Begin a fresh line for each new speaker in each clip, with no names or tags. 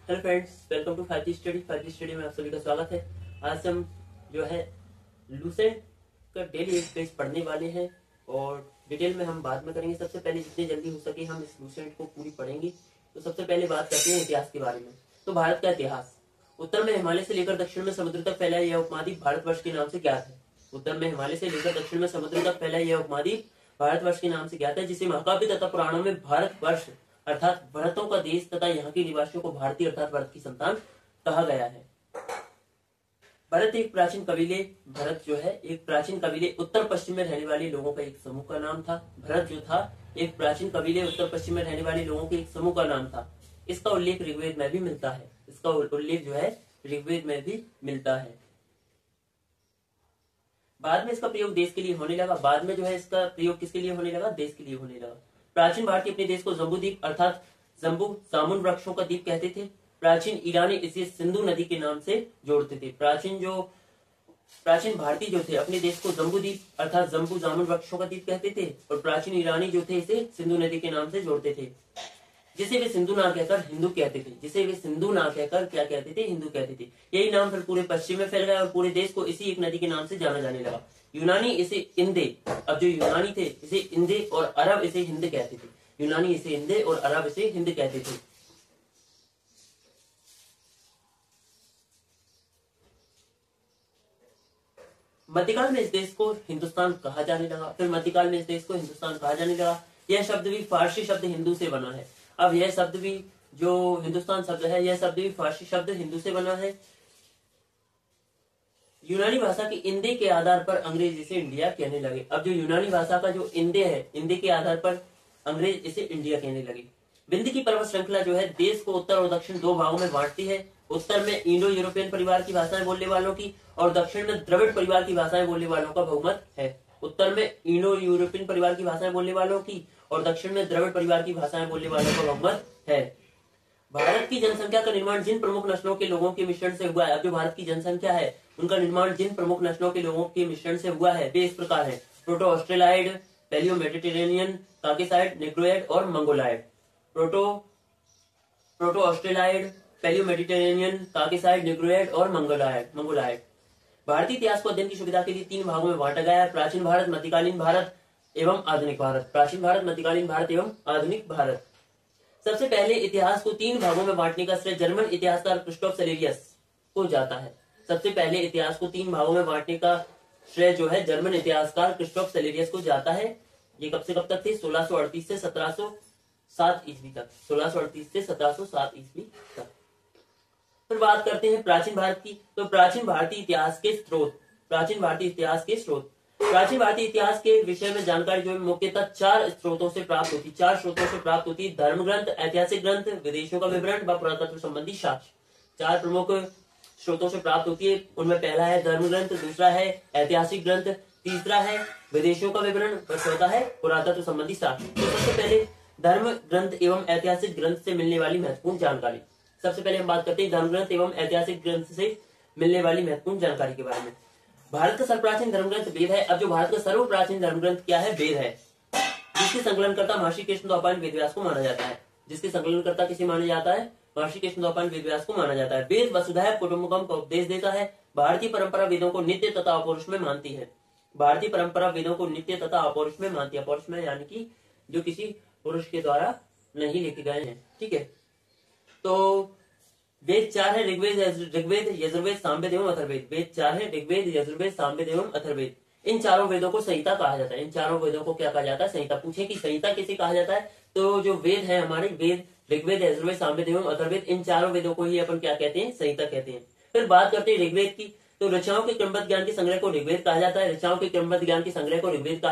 Hello friends, welcome to 5G study. 5G study में आप सभी का स्वागत है। आज हम जो है लूसेंट का डेली एक पेज पढ़ने वाले हैं और डिटेल में हम बाद में करेंगे। सबसे पहले जितनी जल्दी हो सके हम इस लूसेंट को पूरी पढ़ेंगे। तो सबसे पहले बात करते हैं इतिहास के बारे में। तो भारत का इतिहास। उत्तर में हिमालय से लेकर दक्षिण में समुद्र तक फैला यह उपमहाद्वीप भारतवर्ष के नाम से ज्ञात है। उत्तर में हिमालय से लेकर दक्षिण में समुद्र तक फैला यह उपमहाद्वीप भारतवर्ष के नाम से ज्ञात है, जिसे महाकाव्य तथा पुराणों में भारतवर्ष अर्थात भरतों का देश तथा यहाँ के निवासियों को भारतीय अर्थात भरत की संतान कहा गया है। भरत एक प्राचीन कबीले उत्तर पश्चिम में रहने वाले लोगों का एक समूह का नाम था। भरत जो था एक प्राचीन कबीले उत्तर पश्चिम में रहने वाले लोगों के एक समूह का नाम था। इसका उल्लेख ऋग्वेद में भी मिलता है। ऋग्वेद में भी बाद में इसका प्रयोग देश के लिए होने लगा। बाद में जो है इसका प्रयोग किसके लिए होने लगा? देश के लिए होने लगा। प्राचीन भारतीय अपने देश को जम्बूद्वीप अर्थात जम्बू जामुन वृक्षों का द्वीप कहते थे। प्राचीन ईरानी इसे सिंधु नदी के नाम से जोड़ते थे। प्राचीन भारतीय जो थे अपने देश को जम्बूद्वीप अर्थात जम्बू जामुन वृक्षों का द्वीप कहते थे और प्राचीन ईरानी जो थे इसे सिंधु नदी के नाम से जोड़ते थे, जिसे वे सिंधु ना कहकर हिंदू कहते थे। हिंदू कहते थे। यही नाम फिर पूरे पश्चिम में फैल गया और पूरे देश को इसी एक नदी के नाम से जाना जाने लगा। यूनानी इसे इंदे, अब जो यूनानी थे इसे इंदे और अरब इसे हिंद कहते थे। यूनानी इसे इंदे और अरब इसे हिंद कहते थे। मध्यकाल में इस देश को हिंदुस्तान कहा जाने लगा। यह शब्द भी फारसी शब्द हिंदू से बना है। अब यह शब्द भी जो हिंदुस्तान शब्द है यह शब्द भी फारसी शब्द हिंदू से बना है। यूनानी भाषा के इंदे के आधार पर अंग्रेज इसे इंडिया कहने लगे। अब जो यूनानी भाषा का जो इंदे है, इंदे के आधार पर अंग्रेज इसे इंडिया कहने लगे। विंध्य की पर्वत श्रृंखला जो है देश को उत्तर और दक्षिण दो भागों में बांटती है। उत्तर में इंडो यूरोपियन परिवार की भाषाएं बोलने वालों की और दक्षिण में द्रविड़ परिवार की भाषाएं बोलने वालों का बहुमत है। उत्तर में इंडो यूरोपियन परिवार की भाषाएं बोलने वालों की और दक्षिण में द्रविड़ परिवार की भाषाएं बोलने वालों का बहुमत है। भारत की जनसंख्या का निर्माण जिन प्रमुख नस्लों के लोगों के मिश्रण से हुआ है, अब जो भारत की जनसंख्या है उनका निर्माण जिन प्रमुख नस्लों के लोगों के मिश्रण से हुआ है वे इस प्रकार है: proto Australoid, paleo Mediterranean, Caucasoid, Negroid और Mongoloid. Proto Australoid, paleo Mediterranean, Caucasoid, Negroid और मंगोलाइड। भारतीय इतिहास को अध्ययन की सुविधा के लिए तीन भागों में बांटा गया है: प्राचीन भारत, मध्यकालीन भारत एवं आधुनिक भारत। सबसे पहले इतिहास को तीन भागों में बांटने का श्रेय जर्मन इतिहासकार क्रिस्टोफ सेलेरियस को जाता है। सबसे पहले इतिहास को तीन भागों में बांटने का श्रेय जो है जर्मन इतिहासकार क्रिस्टोफ सेलेरियस को जाता है। ये कब से कब तक थे? 1638 से 1707 ईस्वी तक। फिर बात करते हैं प्राचीन भारत की। तो प्राचीन भारतीय इतिहास के स्रोत। प्राचीन भारतीय इतिहास के विषय में जानकारी जो है मुख्यतः चार स्रोतों से प्राप्त होती है: धर्म ग्रंथ, ऐतिहासिक ग्रंथ, विदेशों का विवरण व पुरातत्व संबंधी साक्ष्य। चार प्रमुख स्रोतों से प्राप्त होती है। उनमें पहला है धर्म ग्रंथ, दूसरा है ऐतिहासिक ग्रंथ, तीसरा है विदेशों का विवरण व चौथा है पुरातत्व संबंधी साक्ष्य। तो सबसे पहले धर्म ग्रंथ एवं ऐतिहासिक ग्रंथ से मिलने वाली महत्वपूर्ण जानकारी। सबसे पहले हम बात करते हैं धर्म ग्रंथ एवं ऐतिहासिक ग्रंथ से मिलने वाली महत्वपूर्ण जानकारी के बारे में। भारत का सर्वप्राचीन धर्म ग्रंथ वेद है। अब जो भारत का सर्वप्राचीन धर्म ग्रंथ क्या है? वेद है, जिसके संकलनकर्ता महर्षि कृष्णद्वैपायन वेदव्यास को माना जाता है। महर्षि कृष्णद्वैपायन वेदव्यास को माना जाता है। वेद वसुधैव कुटुम्बकम का उपदेश देता है। भारतीय परंपरा वेदों को नित्य तथा अपौरुष में मानती है। अपौरुष में यानी कि जो किसी पुरुष के द्वारा नहीं लिखे गए हैं। ठीक है, तो वेद चार है: ऋग्वेद, यजुर्वेद, सामवेद एवं अथर्ववेद। इन चारों वेदों को संहिता कहा जाता है। इन चारों वेदों को क्या कहा जाता है? संहिता। पूछे कि संहिता किसे कहा जाता है? तो जो वेद है हमारे, वेद ऋग्वेद, यजुर्वेद, सामवेद एवं अथर्ववेद, इन चारों वेदों को ही अपन क्या कहते हैं? संहिता कहते हैं। फिर बात करते हैं ऋग्वेद की। तो रचनाओं के क्रमबद्ध ज्ञान के संग्रह को ऋग्वेद कहा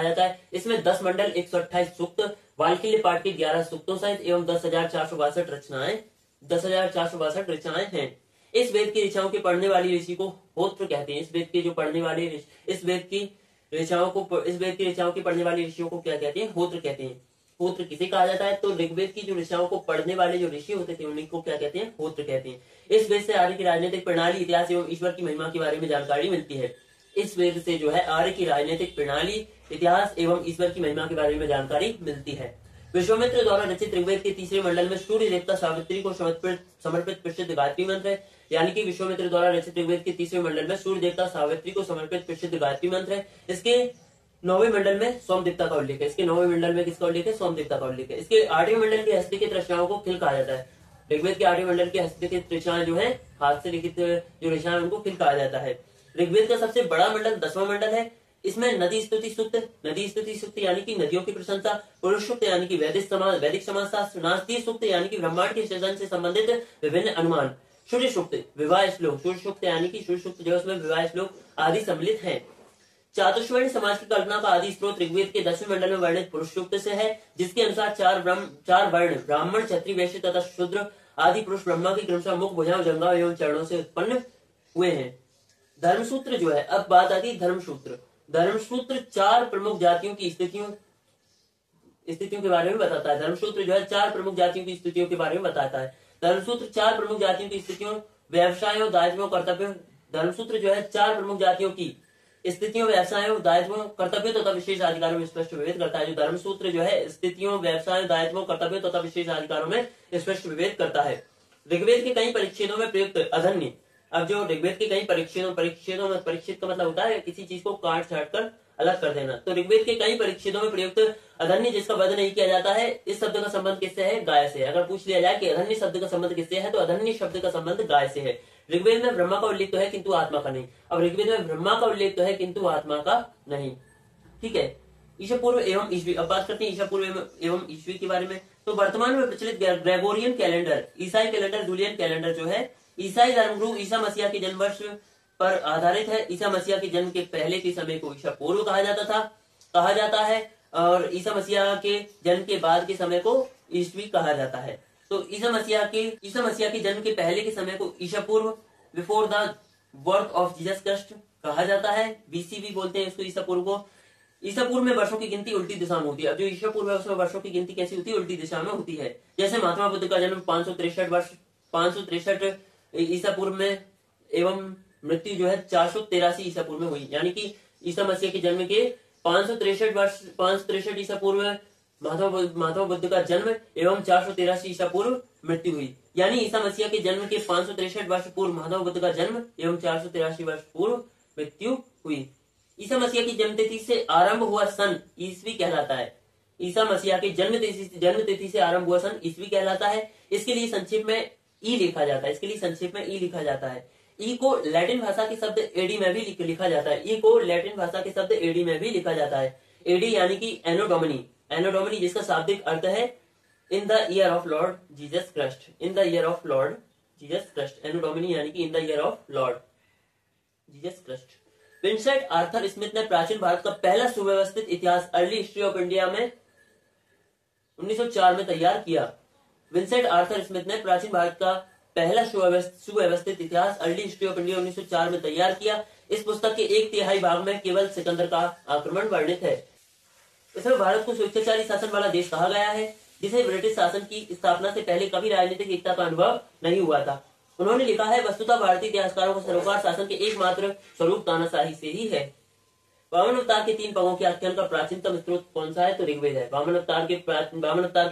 जाता है। इसमें 10 मंडल, 128 सूक्त, वाल्कील्य पाठ के 11 सूक्तों सहित एवं 10,462 रचनाएं हैं। इस वेद की रचनाओं के पढ़ने वाली ऋषि को होत्र कहते हैं। इस वेद की रचनाओं के पढ़ने वाले ऋषियों को क्या कहते हैं? होत्र कहते हैं। होत्र किसे कहा जाता है? तो ऋग्वेद की जो रचनाओं को पढ़ने वाले जो ऋषि होते थे उन्हीं को क्या कहते हैं? होत्र कहते हैं। इस वेद से आर्य की राजनीतिक प्रणाली, इतिहास एवं ईश्वर की महिमा के बारे में जानकारी मिलती है। इस वेद से जो है आर्य की राजनीतिक प्रणाली, इतिहास एवं ईश्वर की महिमा के बारे में जानकारी मिलती है। विश्वामित्र द्वारा रचित ऋग्वेद के तीसरे मंडल में सूर्य देवता सावित्री को समर्पित प्रसिद्ध गायत्री मंत्र है। यानी कि विश्वामित्र द्वारा रचित ऋग्वेद के तीसरे मंडल में सूर्य देवता सावित्री को समर्पित प्रसिद्ध गायत्री मंत्र है। इसके 9वें मंडल में सोम देवता का उल्लेख है। इसके 9वें मंडल में किसका उल्लेख है? सोम देवता का उल्लेख है। इसके 8वें मंडल की हस्तलिखित रचनाओं को खिल कहा जाता है। ऋग्वेद के 8वें मंडल की हस्तलिखित रचनाएं जो है, हाथ से लिखित जो रचनाएं, उनको खिल कहा जाता है। ऋग्वेद का सबसे बड़ा मंडल 10वां मंडल है। इसमें नदी स्तुति सूक्त यानी कि नदियों की प्रशंसा, पुरुष सूक्त यानी कि वैदिक समाजशास्त्र, नास्तीय सूक्त यानी कि ब्रह्मांड के सृजन से संबंधित विभिन्न अनुमान, सूर्य सूक्त विवाह श्लोक, सूर्य सूक्त यानी कि सूर्य सूक्त जो उसमें विवाह श्लोक आदि सम्मिलित है। चातुर्वर्ण समाज की कल्पना का आदि स्रोत ऋग्वेद के 10वें मंडल में वर्णित पुरुष सूक्त से है, जिसके अनुसार चार वर्ण ब्राह्मण, क्षत्रिय, वैश्य तथा शूद्र आदि पुरुष ब्रह्मा की क्रमशः मुख, भुजाओं, जंघाओं एवं चरणों से उत्पन्न हुए हैं। धर्मसूत्र जो है, अब बात आती है धर्मसूत्र। धर्मसूत्र 4 प्रमुख जातियों की स्थितियों के बारे में बताता है। धर्मसूत्र जो है 4 प्रमुख जातियों की स्थितियों के बारे में बताता है। धर्मसूत्र 4 प्रमुख जातियों की स्थितियों, व्यवसायों, दायित्वों, कर्तव्यों। धर्मसूत्र जो है 4 प्रमुख जातियों की स्थितियों, व्यवसायों, दायित्वों, कर्तव्यों तथा विशेष अधिकारों में स्पष्ट विभेद करता है। जो धर्मसूत्र जो है स्थितियों, व्यवसायों, दायित्वों, कर्तव्यों तथा विशेष अधिकारों में स्पष्ट विभेद करता है। ऋग्वेद के कई परिच्छेदों में प्रयुक्त अधन्य, अब जो ऋग्वेद के कई परिच्छेदों में, परिच्छेद का मतलब होता है किसी चीज को काट छाट कर अलग कर देना, तो ऋग्वेद के कई परिच्छेदों में प्रयुक्त अधन्य जिसका वध नहीं किया जाता है, इस शब्द का संबंध किससे है? गाय से। अगर पूछ लिया जाए कि अधन्य शब्द का संबंध किससे है, तो अधन्य शब्द का संबंध गाय से है। ऋग्वेद में ब्रह्मा का उल्लेख तो है किंतु आत्मा का नहीं। अब ऋग्वेद में ब्रह्मा का उल्लेख तो है किंतु आत्मा का नहीं। ठीक है। ईसा पूर्व एवं ईस्वी, अब बात करते हैं ईसा पूर्व एवं ईस्वी के बारे में। तो वर्तमान में प्रचलित ग्रेगोरियन कैलेंडर, ईसाई कैलेंडर, जूलियन कैलेंडर जो है ईसाई धर्मगुरु ईसा मसीह के जन्म वर्ष पर आधारित है। ईसा मसीह के जन्म के पहले के समय को ईसा पूर्व कहा जाता है और ईसा मसीह के जन्म के बाद के समय को ईस्वी कहा जाता है। तो ईसा मसीह के जन्म के पहले के समय को ईसा पूर्व, before the birth of Jesus Christ कहा जाता है। बीसी भी बोलते हैं इसको, ईसा पूर्व को। ईसा पूर्व में वर्षों की गिनती उल्टी दिशा में होती है। अब जो ईसा पूर्व है उसमें वर्षों की गिनती कैसी होती है? उल्टी दिशा में होती है। जैसे महात्मा बुद्ध का जन्म 563 ईसा पूर्व में एवं मृत्यु जो है 483 ईसा पूर्व में हुई। यानी कि ईसा मसीह के जन्म के 563 ईसा पूर्व में महात्मा बुद्ध का जन्म एवं 483 ईसा पूर्व मृत्यु हुई। यानी ईसा मसीह के जन्म के 563 वर्ष पूर्व महात्मा बुद्ध का जन्म एवं 483 वर्ष पूर्व मृत्यु हुई। ईसा मसीह की जन्मतिथि से आरंभ हुआ सन ईस्वी कहलाता है। ईसा मसीह के जन्मतिथि से आरंभ हुआ सन ईस्वी कहलाता है। इसके लिए संक्षेप में ई लिखा जाता है। ई को लैटिन भाषा के शब्द एडी में भी लिखा जाता है। एडी यानी कि एनो डोमिनी जिसका शाब्दिक अर्थ है in the year of Lord Jesus Christ. Anno Domini यानी कि in the year of Lord Jesus Christ. Vincent Arthur Smith ने प्राचीन भारत का पहला सुव्यवस्थित इतिहास अर्ली हिस्ट्री ऑफ इंडिया में 1904 में तैयार किया। विंसेंट आर्थर स्मिथ ने प्राचीन भारत का पहला सुव्यवस्थित इतिहास अर्ली हिस्ट्री ऑफ इंडिया 1904 में तैयार किया। इस पुस्तक के 1/3 भाग में केवल सिकंदर का आक्रमण वर्णित है। इसमें भारत को स्वेच्छाचारी शासन वाला देश कहा गया है, जिसे ब्रिटिश शासन की स्थापना से पहले कभी राजनीतिक एकता का अनुभव नहीं हुआ था। उन्होंने लिखा है, वस्तुतः भारतीय इतिहासकारों को सरोकार शासन के एकमात्र स्वरूप तानाशाही से ही है। वामन अवतार के 3 पगों के आख्यान का प्राचीनतम स्रोत कौन सा है? तो ऋग्वेद है। वामन अवतार के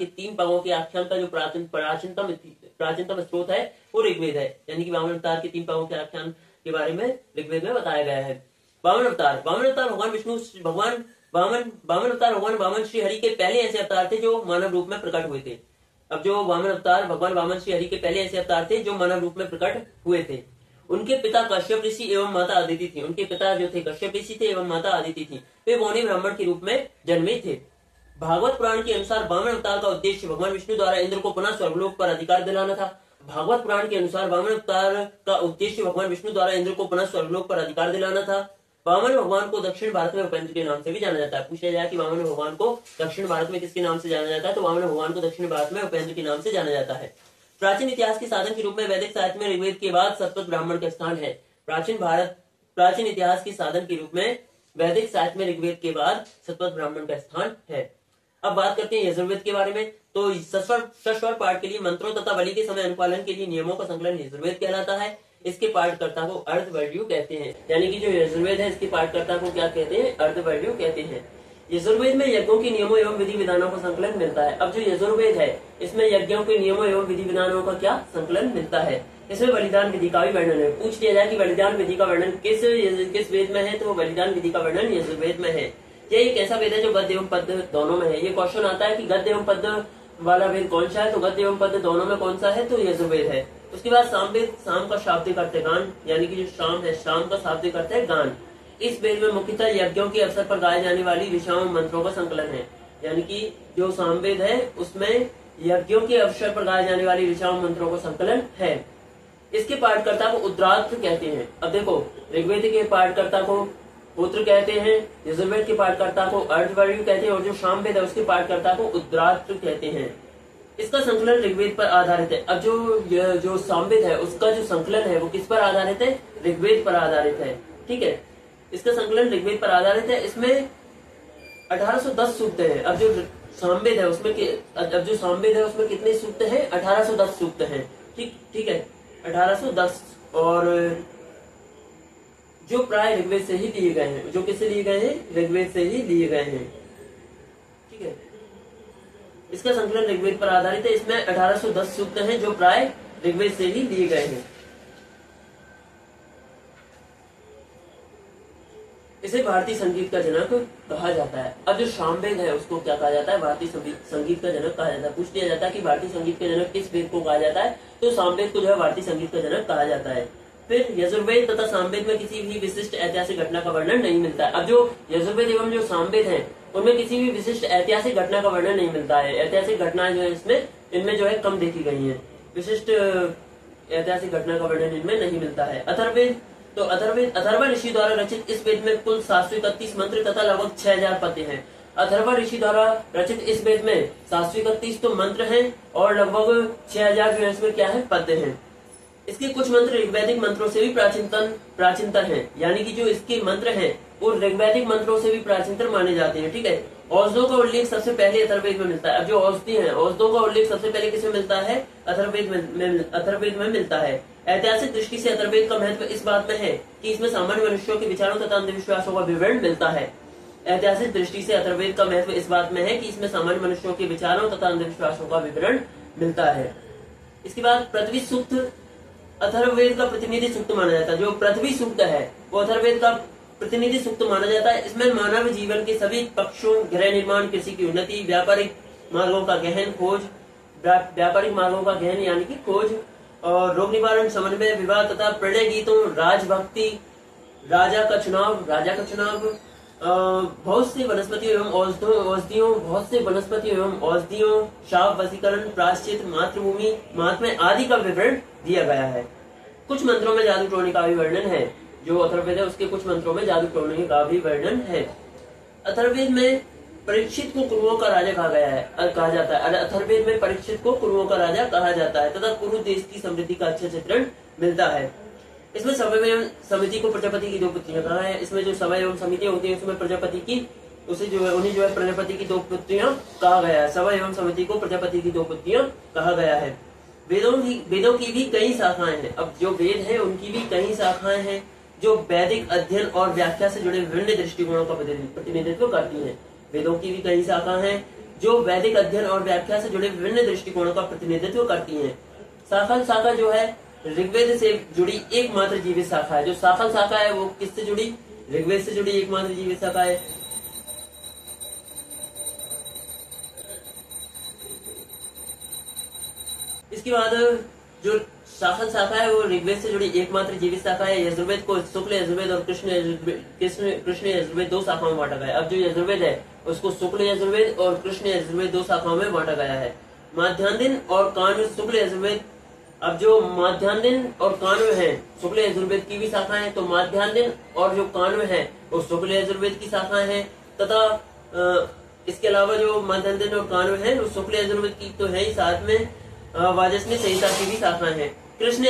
3 पगों के आख्यान का जो प्राचीनतम स्रोत है वो ऋग्वेद है। यानी कि वामन अवतार के 3 पगों के आख्यान के बारे में ऋग्वेद में बताया गया है। वामन अवतार भगवान वामन श्री हरि के पहले ऐसे अवतार थे जो मानव रूप में प्रकट हुए थे। अब जो वामन अवतार भगवान वामन श्री हरि के पहले ऐसे अवतार थे जो मानव रूप में प्रकट हुए थे। उनके पिता कश्यप ऋषि एवं माता अदिति थी। उनके पिता जो थे कश्यप ऋषि थे एवं माता अदिति थी। वे मौनी ब्राह्मण के रूप में जन्मे थे। भागवत पुराण के अनुसार वामन अवतार का उद्देश्य भगवान विष्णु द्वारा इंद्र को पुनः स्वर्गलोक पर अधिकार दिलाना था। भागवत पुराण के अनुसार वामन अवतार का उद्देश्य भगवान विष्णु द्वारा इंद्र को पुनः स्वर्गलोक पर अधिकार दिलाना था। वामन भगवान को दक्षिण भारत में उपेंद्र के नाम से भी जाना जाता है। पूछा जाए कि वामन भगवान को दक्षिण भारत में किसके नाम से जाना जाता है, तो वामन भगवान को दक्षिण भारत में उपेंद्र के नाम से जाना जाता है। प्राचीन इतिहास के साधन के रूप में वैदिक साहित्य में ऋग्वेद के बाद सतपथ ब्राह्मण का स्थान है। प्राचीन इतिहास के साधन के रूप में वैदिक साहित्य में ऋग्वेद के बाद सतपथ ब्राह्मण का स्थान है। अब बात करते हैं यजुर्वेद के बारे में। तो सस्वर पाठ के लिए मंत्रों तथा बलि के समय अनुपालन के लिए नियमों का संकलन यजुर्वेद कहलाता है। इसके पाठकर्ता को अर्धवर्ण्यु कहते हैं। यानी कि जो यजुर्वेद है इसके पाठकर्ता को क्या कहते हैं? अर्धवर्ण्यु कहते हैं। यजुर्वेद में यज्ञों के नियमों एवं विधि विधानों का संकलन मिलता है। अब जो यजुर्वेद है इसमें यज्ञों के नियमों एवं विधि विधानों का क्या संकलन मिलता है। इसमें बलिदान विधि का भी वर्णन है। पूछ लिया जाए कि बलिदान विधि का वर्णन किस वेद में है, तो वो बलिदान विधि का वर्णन यजुर्वेद में है। यह एक ऐसा वेद है जो गद्य एवं पद्य दोनों में है। ये क्वेश्चन आता है कि गद्य एवं पद्य वाला वेद कौन सा है, तो गद्य एवं पद्य दोनों में कौन सा है, तो यजुर्वेद है। उसके बाद सामवेद, शाम का शाब्दिक अर्थ है गान, यानी कि जो शाम है शाम का शाब्दिक अर्थ है गान। इस वेद में मुख्यतः यज्ञों के अवसर पर गाए जाने वाली ऋषाओं मंत्रों का संकलन है। यानी कि जो सामवेद है उसमें यज्ञों के अवसर पर गाए जाने वाली ऋषाओं मंत्रों का संकलन है। इसके पाठकर्ता को उद्रात्र कहते हैं। अब देखो, ऋग्वेद के पाठकर्ता को पुत्र कहते हैं, यजुर्वेद के पाठकर्ता को अर्धवर्यु कहते हैं, और जो सामवेद है उसके पाठकर्ता को उद्रात्र कहते हैं। इसका संकलन ऋग्वेद पर आधारित है। अब जो सामवेद है उसका जो संकलन है वो किस पर आधारित है, ऋग्वेद पर आधारित है। ठीक है, इसका संकलन ऋग्वेद पर आधारित है। इसमें 1810 सूक्त है। अब जो सामवेद है उसमें कितने सूक्त हैं, 1810 सूक्त हैं। ठीक है, 1810, और जो प्राय ऋग्वेद से ही लिए गए हैं। जो किससे लिए गए हैं, ऋग्वेद से ही लिए गए हैं। ठीक है, इसका संकलन ऋग्वेद पर आधारित है। इसमें 1810 सूक्त हैं जो प्राय ऋग्वेद से ही लिए गए हैं। इसे भारतीय संगीत का जनक कहा जाता है। अब जो सामवेद है उसको क्या कहा जाता है, भारतीय संगीत का जनक कहा जाता है। पूछ लिया जाता है कि भारतीय संगीत का जनक किस वेद को कहा जाता है, तो सामवेद को जो है भारतीय संगीत का जनक कहा जाता है। फिर यजुर्वेद तथा सामवेद में किसी भी विशिष्ट ऐतिहासिक घटना का वर्णन नहीं मिलता है। अब जो यजुर्वेद एवं जो सामवेद है उनमें किसी भी विशिष्ट ऐतिहासिक घटना का वर्णन नहीं मिलता है। ऐतिहासिक घटनाएं जो है इनमें जो है कम देखी गई है। विशिष्ट ऐतिहासिक घटना का वर्णन इनमें नहीं मिलता है। अथर्ववेद, तो अथर्व ऋषि द्वारा रचित इस वेद में कुल 731 मंत्र तथा लगभग 6000 पद्य हैं। अथर्व ऋषि द्वारा रचित इस वेद में 731 तो मंत्र हैं और लगभग 6000 जो है इसमें क्या है, पद्य हैं। इसके कुछ मंत्र ऋग्वैदिक मंत्रों से भी प्राचीनतर हैं, यानी कि जो इसके मंत्र हैं वो ऋग्वैदिक मंत्रों से भी प्राचीनतर माने जाते हैं। ठीक है, औषधों का उल्लेख सबसे पहले अथर्ववेद में मिलता है। अब जो औषधि है, औषधों का उल्लेख सबसे पहले किसमें मिलता है, अथर्ववेद में मिलता है। ऐतिहासिक दृष्टि से अथर्ववेद का महत्व इस बात में है कि इसमें सामान्य मनुष्यों के विचारों तथा अंधविश्वासों का विवरण मिलता है। ऐतिहासिक दृष्टि से अथर्ववेद का महत्व इस बात में है कि इसमें सामान्य मनुष्यों के विचारों तथा अंधविश्वासों का विवरण मिलता है। इसके बाद पृथ्वी सूक्त अथर्ववेद का प्रतिनिधि सूक्त माना जाता है। जो पृथ्वी सूक्त है वो अथर्ववेद का प्रतिनिधि सूक्त माना जाता है। इसमें मानव जीवन के सभी पक्षों, गृह निर्माण, कृषि की उन्नति, व्यापारिक मार्गों का गहन यानी कि खोज, और रोग निवारण, समन्वय, विवाह तथा प्रणय गीतों, राजभक्ति, राजा का चुनाव, बहुत से वनस्पतियों एवं औषधियों, शाप, वशीकरण, प्रायश्चित, मातृभूमि, महात्म्य आदि का विवरण दिया गया है। कुछ मंत्रों में जादू टोने का भी वर्णन है। जो अथर्ववेद है उसके कुछ मंत्रों में जादू टोने का भी वर्णन है। अथर्ववेद में परीक्षित को कुरुओं का राजा कहा जाता है। अथर्ववेद में परीक्षित को कुरुओं का राजा कहा जाता है तथा कुरु देश की समृद्धि का अच्छा चित्रण मिलता है। इसमें सभा एवं समिति को प्रजापति की 2 पुत्रियां कहा है। इसमें जो सभा एवं समितियां होती है उसमें प्रजापति की उन्हें जो है प्रजापति की 2 पुत्रियां कहा गया है। सभा एवं समिति को प्रजापति की 2 पुत्रियां कहा गया है। वेदों की भी कई शाखाएं हैं। अब जो वेद है उनकी भी कई शाखाएं हैं जो वैदिक अध्ययन और व्याख्या से जुड़े विभिन्न दृष्टिकोणों का प्रतिनिधित्व करती हैं। वेदों की भी कई शाखा हैं जो वैदिक अध्ययन और व्याख्या से जुड़े विभिन्न दृष्टिकोणों का प्रतिनिधित्व करती हैं। शाखा जो है ऋग्वेद से जुड़ी एकमात्र जीवित शाखा है। जो शाखा है वो किससे जुड़ी, ऋग्वेद से जुड़ी एकमात्र जीवित शाखा है। इसके बाद जो शाखा है वो ऋग्वेद से जुड़ी एकमात्र जीवित शाखा है। यजुर्वेद को शुक्ल यजुर्वेद और कृष्ण यजुर्वेद 2 शाखाओं में बांटा गया है। अब जो यजुर्वेद है उसको शुक्ल यजुर्वेद और कृष्ण यजुर्वेद 2 शाखाओं में बांटा गया है। माध्यान्ह और कान्व शुक्ल यजुर्वेद। अब जो माध्यान्ह और कान्व है शुक्ल यजुर्वेद की भी शाखा है, तो माध्यान्ह और जो कान्व है वो शुक्ल यजुर्वेद की शाखाएं हैं तथा इसके अलावा जो माध्यान्ह और कान्व है वो शुक्ल यजुर्वेद की तो है ही, साथ में वाजस्नेय संहिता की भी शाखाएं हैं। कृष्ण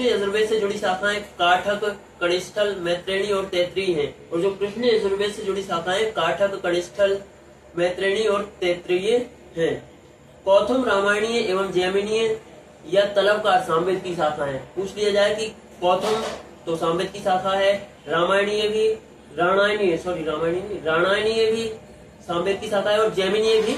यजुर्वेद से जुड़ी शाखाएं काठक, कनिष्ठल, मैत्रेयी और तैत्रीय हैं। और जो कृष्ण यजुर्वेद से जुड़ी शाखाएं काठक, कनिष्ठल, मैत्रेयी और तैत्रीय हैं। कौथुम रामायणीय एवं जैमिनीय या तलवकार सामवेद की शाखा है। पूछ लिया जाए कि कौथुम तो सामवेद की शाखा है, रामायणीय भी सामवेद की शाखा है, और जैमिनीय भी